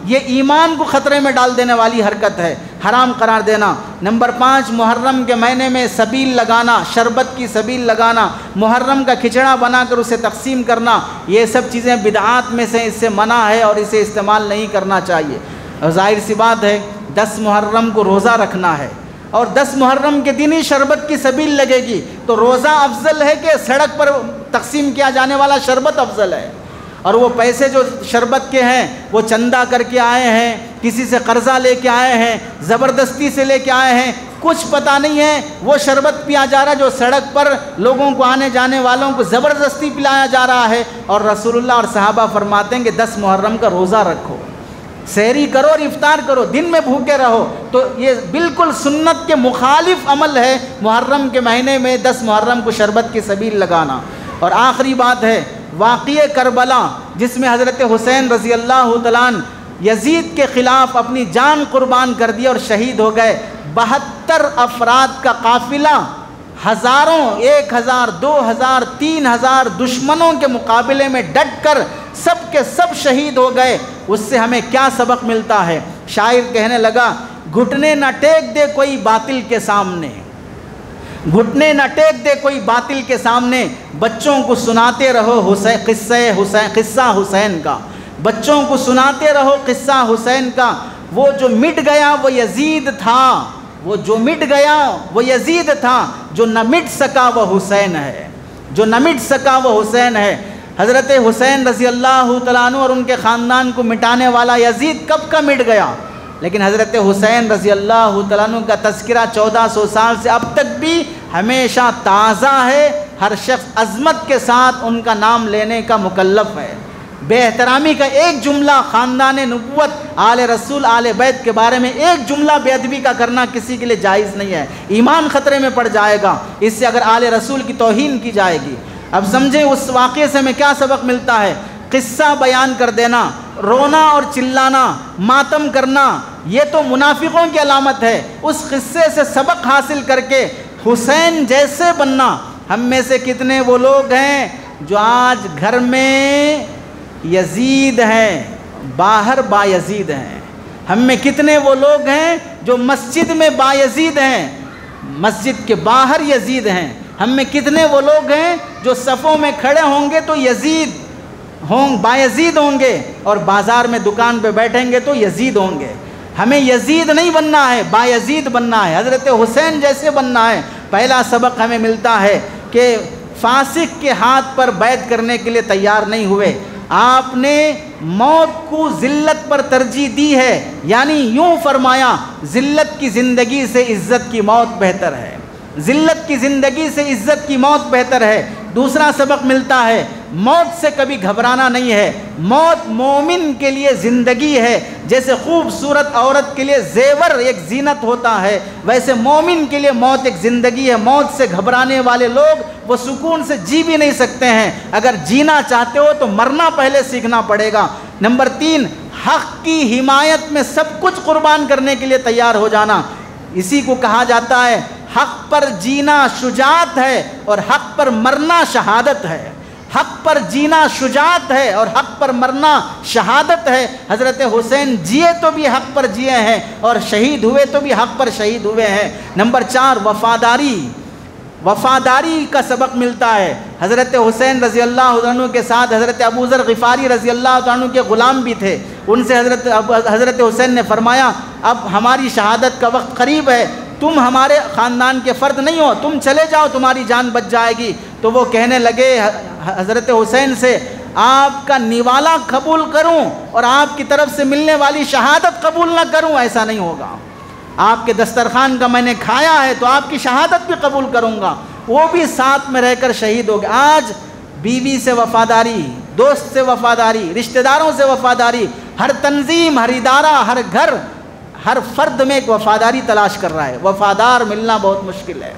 یہ ایمان کو خطرے میں ڈال دینے والی حرکت ہے، حرام قرار دینا۔ نمبر 5، محرم کے مہینے میں سبیل لگانا، شربت کی سبیل لگانا، محرم کا کھچڑا بنا کر اسے تقسیم کرنا، یہ سب چیزیں بدعات میں سے، اس سے منع ہے اور اسے استعمال نہیں کرنا چاہیے۔ اور ظاہر سی بات ہے 10 محرم کو روزہ رکھنا ہے، اور 10 محرم کے دن ہی شربت کی سبیل لگے گی، تو روزہ افضل ہے کہ سڑک پر تقسیم کیا جانے والا شربت افضل ہے؟ اور وہ پیسے جو شربت کے ہیں وہ چندہ کر کے آئے ہیں، کسی سے قرضہ لے کے آئے ہیں، زبردستی سے لے کے آئے ہیں، کچھ پتہ نہیں ہے، وہ شربت پیا جا رہا جو سڑک پر لوگوں کو آنے جانے والوں کو زبردستی پلایا جا رہا ہے۔ اور رسول اللہ اور صحابہ فرماتے ہیں کہ 10 محرم کا روزہ رکھو، سحری کرو اور افطار کرو، دن میں بھوکے رہو، تو یہ بالکل سنت کے مخالف عمل ہے محرم کے مہینے میں 10 محرم کو شربت کی سبیل لگانا۔ اور آخری بات ہے واقعہ کربلا، جس میں حضرت حسین رضی اللہ عنہ یزید کے خلاف اپنی جان قربان کر دی اور شہید ہو گئے۔ 72 افراد کا قافلہ ہزاروں، 1000، 2000، 3000 دشمنوں کے مقابلے میں ڈٹ کر سب کے سب شہید ہو گئے۔ اس سے ہمیں کیا سبق ملتا ہے؟ شاعر کہنے لگا، گھٹنے نہ ٹیک دے کوئی باطل کے سامنے، گھٹنے نہ ٹیک دے کوئی باطل کے سامنے، بچوں کو سناتے رہو قصہ حسین کا، بچوں کو سناتے رہو قصہ حسین کا، وہ جو مٹ گیا وہ یزید تھا، وہ جو مٹ گیا وہ یزید تھا، جو نہ مٹ سکا وہ حسین ہے، جو نہ مٹ سکا وہ حسین ہے۔ حضرت حسین رضی اللہ عنہ اور ان کے خاندان کو مٹانے والا یزید کب کا مٹ گیا، لیکن حضرت حسین رضی اللہ عنہ کا تذکرہ 1400 سال سے اب تک بھی ہمیشہ تازہ ہے، ہر شخص عظمت کے ساتھ ان کا نام لینے کا مکلف ہے۔ بے احترامی کا ایک جملہ خاندان نبوت آل رسول آل بیت کے بارے میں ایک جملہ بے ادبی کا کرنا کسی کے لیے جائز نہیں ہے، ایمان خطرے میں پڑ جائے گا اس سے، اگر آل رسول کی توہین کی جائے گی۔ اب سمجھیں اس واقعے سے ہمیں کیا سبق ملتا ہے؟ قصہ بیان کر دینا، رونا اور چلانا، ماتم کرنا، یہ تو منافقوں کی علامت ہے۔ اس قصے سے سبق حاصل کر کے حسین جیسے بننا۔ ہم میں سے کتنے وہ لوگ ہیں جو آج گھر میں یزید ہیں، باہر با یزید ہیں؟ ہم میں کتنے وہ لوگ ہیں جو مسجد میں با یزید ہیں، مسجد کے باہر یزید ہیں؟ ہم میں کتنے وہ لوگ ہیں جو صفوں میں کھڑے ہوں گے تو یزید با یزید ہوں گے، اور بازار میں دکان پہ بیٹھیں گے تو یزید ہوں گے؟ ہمیں یزید نہیں بننا ہے، با یزید بننا ہے، حضرت حسین جیسے بننا ہے۔ پہلا سبق ہمیں ملتا ہے کہ فاسق کے ہاتھ پر بیعت کرنے کے لیے تیار نہیں ہوئے، آپ نے موت کو ذلت پر ترجیح دی ہے، یعنی یوں فرمایا ذلت کی زندگی سے عزت کی موت بہتر ہے، ذلت کی زندگی سے عزت کی موت بہتر ہے۔ دوسرا سبق ملتا ہے موت سے کبھی گھبرانا نہیں ہے. موت مومن کے لیے زندگی ہے. جیسے خوبصورت عورت کے لیے زیور ایک زینت ہوتا ہے، ویسے مومن کے لیے موت ایک زندگی ہے. موت سے گھبرانے والے لوگ وہ سکون سے جی بھی نہیں سکتے ہیں. اگر جینا چاہتے ہو تو مرنا پہلے سیکھنا پڑے گا. نمبر 3، حق کی حمایت میں سب کچھ قربان کرنے کے لیے تیار ہو جانا. اسی کو کہا جاتا ہے حق پر جینا شجاعت ہے اور حق پر مرنا شہادت ہے. حق پر جینا شجاعت ہے اور حق پر مرنا شہادت ہے. حضرت حسین جیے تو بھی حق پر جیے ہیں اور شہید ہوئے تو بھی حق پر شہید ہوئے ہیں. نمبر 4، وفاداری کا سبق ملتا ہے. حضرت حسین رضی اللہ عنہ کے ساتھ حضرت ابو ذر غفاری رضی اللہ عنہ کے غلام بھی تھے. ان سے حضرت حسین نے فرمایا اب ہماری شہادت کا وقت قریب ہے، تم ہمارے خاندان کے فرد نہیں ہو، تم چلے جاؤ، تمہاری جان بچ جائے گی. تو وہ کہنے لگے حضرت حسین سے آپ کا نوالا قبول کروں اور آپ کی طرف سے ملنے والی شہادت قبول نہ کروں، ایسا نہیں ہوگا. آپ کے دسترخوان کا میں نے کھایا ہے تو آپ کی شہادت بھی قبول کروں گا. وہ بھی ساتھ میں رہ کر شہید ہو گئے. آج بیوی سے وفاداری، دوست سے وفاداری، رشتہ داروں سے وفاداری، ہر تنظیم، ہر ادارہ، ہر گھر، ہر فرد میں ایک وفاداری تلاش کر رہا ہے. وفادار ملنا بہت مشکل ہے.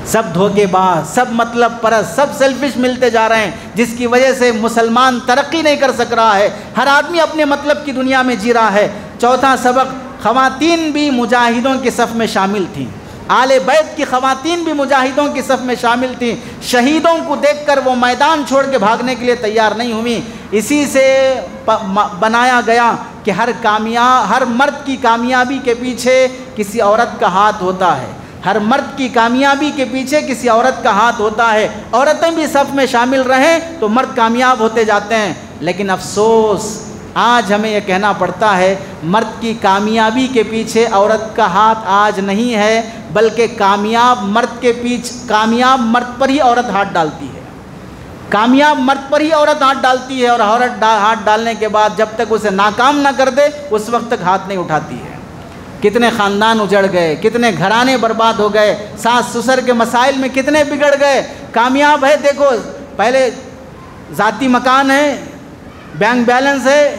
سب دھوکے باز، سب مطلب پرست، سب سیلفش ملتے جا رہے ہیں، جس کی وجہ سے مسلمان ترقی نہیں کر سک رہا ہے. ہر آدمی اپنے مطلب کی دنیا میں جی رہا ہے. چوتھا سبق، خواتین بھی مجاہدوں کی صف میں شامل تھیں. آل بیت کی خواتین بھی مجاہدوں کی صف میں شامل تھیں. شہیدوں کو دیکھ کر وہ میدان چھوڑ کے بھاگنے کے لیے تیار نہیں ہوئیں. اسی سے بنایا گیا کہ ہر مرد کی کامیابی کے پیچھے کسی عورت کا ہاتھ ہوتا ہے. ہر مرد کی کامیابی کے پیچھے کسی عورت کا ہاتھ ہوتا ہے. عورتیں بھی صف میں شامل رہیں تو مرد کامیاب ہوتے جاتے ہیں. لیکن افسوس آج ہمیں یہ کہنا پڑتا ہے مرد کی کامیابی کے پیچھے عورت کا ہاتھ آج نہیں ہے، بلکہ کامیاب مرد پر ہی عورت ہاتھ ڈالتی ہے. کامیاب مرد پر ہی عورت ہاتھ ڈالتی ہے اور عورت ہاتھ ڈالنے کے بعد جب تک اسے ناکام نہ کر دے اس وقت تک ہاتھ نہیں اٹھاتی ہے. کتنے خاندان اجڑ گئے، کتنے گھرانے برباد ہو گئے، ساس سسر کے مسائل میں کتنے بگڑ گئے. کامیاب ہے، دیکھو پہلے ذاتی مکان ہے، بینک بیلنس ہے،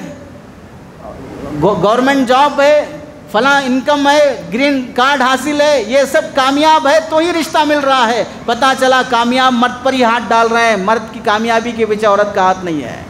گورنمنٹ جاب ہے، فلاں انکم ہے، گرین کارڈ حاصل ہے، یہ سب کامیاب ہے تو ہی رشتہ مل رہا ہے. پتہ چلا کامیاب مرد پر ہی ہاتھ ڈال رہے ہیں، مرد کی کامیابی کے پیچھے عورت کا ہاتھ نہیں ہے.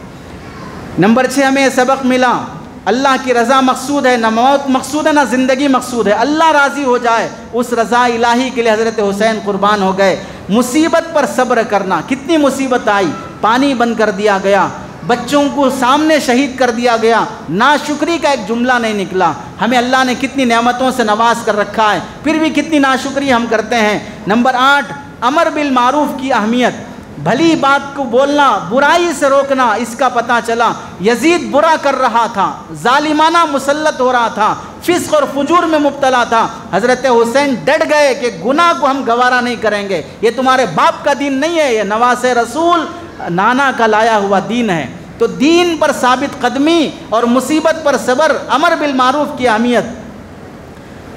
نمبر 6 ہمیں سبق ملا اللہ کی رضا مقصود ہے، نہ موت مقصود ہے نہ زندگی مقصود ہے. اللہ راضی ہو جائے اس رضا الہی کے لیے حضرت حسین قربان ہو گئے. مصیبت پر صبر کرنا، کتنی مصیبت آئی، پانی بند کر دیا گیا، بچوں کو سامنے شہید کر دیا گیا، ناشکری کا ایک جملہ نہیں نکلا. ہمیں اللہ نے کتنی نعمتوں سے نواز کر رکھا ہے، پھر بھی کتنی ناشکری ہم کرتے ہیں. نمبر 8 امر بالمعروف کی اہمیت. بھلی بات کو بولنا، برائی سے روکنا، اس کا پتہ چلا. یزید برا کر رہا تھا، ظالمانہ مسلط ہو رہا تھا، فسق اور فجور میں مبتلا تھا. حضرت حسین ڈٹ گئے کہ گناہ کو ہم گوارا نہیں کریں گے، یہ تمہارے باپ کا دین نہیں ہے، یہ نواز رسول نانا کا لایا ہوا دین ہے. تو دین پر ثابت قدمی اور مصیبت پر صبر، امر بالمعروف کی اہمیت.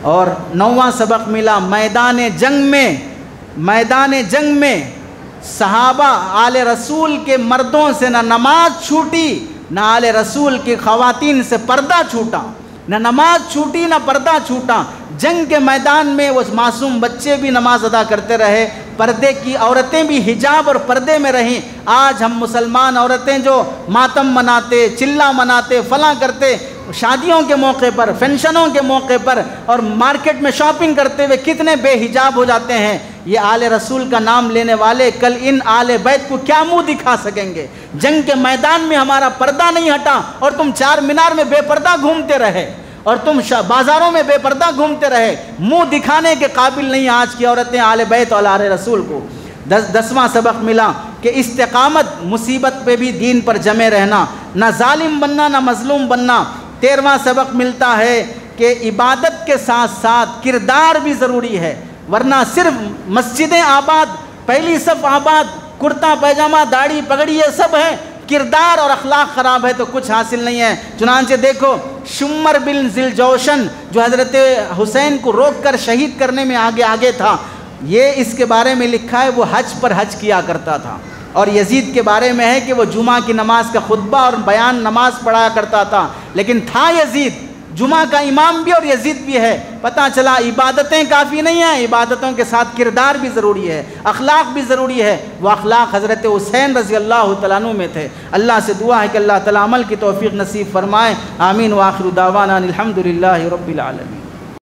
اور 9واں سبق ملا میدان جنگ میں صحابہ آل رسول کے مردوں سے نہ نماز چھوٹی، نہ آل رسول کی خواتین سے پردہ چھوٹا. نہ نماز چھوٹی نہ پردہ چھوٹا. جنگ کے میدان میں وہ معصوم بچے بھی نماز ادا کرتے رہے، پردے کی عورتیں بھی حجاب اور پردے میں رہیں. آج ہم مسلمان عورتیں جو ماتم مناتے، چلہ مناتے، فلاں کرتے، شادیوں کے موقع پر، فنکشنوں کے موقع پر اور مارکیٹ میں شاپنگ کرتے ہوئے کتنے بے حجاب ہو جاتے ہیں. یہ آل رسول کا نام لینے والے کل ان آل بیت کو کیا منہ دکھا سکیں گے؟ جنگ کے میدان میں ہمارا پردہ نہیں ہٹا اور تم چار مینار میں بے پردہ گھومتے رہے اور تم بازاروں میں بے پردہ گھومتے رہے. منہ دکھانے کے قابل نہیں آج کی عورتیں آل بیت اور آل رسول کو. 10واں سبق ملا کہ استقامت، مصیبت پہ بھی دین پر جمے رہنا، نہ ظالم بننا نہ مظلوم بننا. 13واں سبق ملتا ہے کہ عبادت کے ساتھ ساتھ کردار بھی ضروری ہے، ورنہ صرف مسجدیں آباد، پہلی صف آباد، کرتا پیجامہ، داڑھی پگڑی یہ سب ہے، کردار اور اخلاق خراب ہے تو کچھ حاصل نہیں ہے. چنانچہ دیکھو شمر بن ذی الجوشن جو حضرت حسین کو روک کر شہید کرنے میں آگے تھا، یہ اس کے بارے میں لکھا ہے وہ حج پر حج کیا کرتا تھا، اور یزید کے بارے میں ہے کہ وہ جمعہ کی نماز کا خطبہ اور بیان نماز پڑھایا کرتا تھا، لیکن تھا یزید جمعہ کا امام بھی اور یزید بھی ہے۔ پتہ چلا عبادتیں کافی نہیں ہیں، عبادتوں کے ساتھ کردار بھی ضروری ہے، اخلاق بھی ضروری ہے۔ وہ اخلاق حضرت حسین رضی اللہ تعالیٰ عنہ میں تھے۔ اللہ سے دعا ہے کہ اللہ تعالیٰ عمل کی توفیق نصیب فرمائے، آمین۔ وآخر دعوانا الحمدللہ رب العالمین۔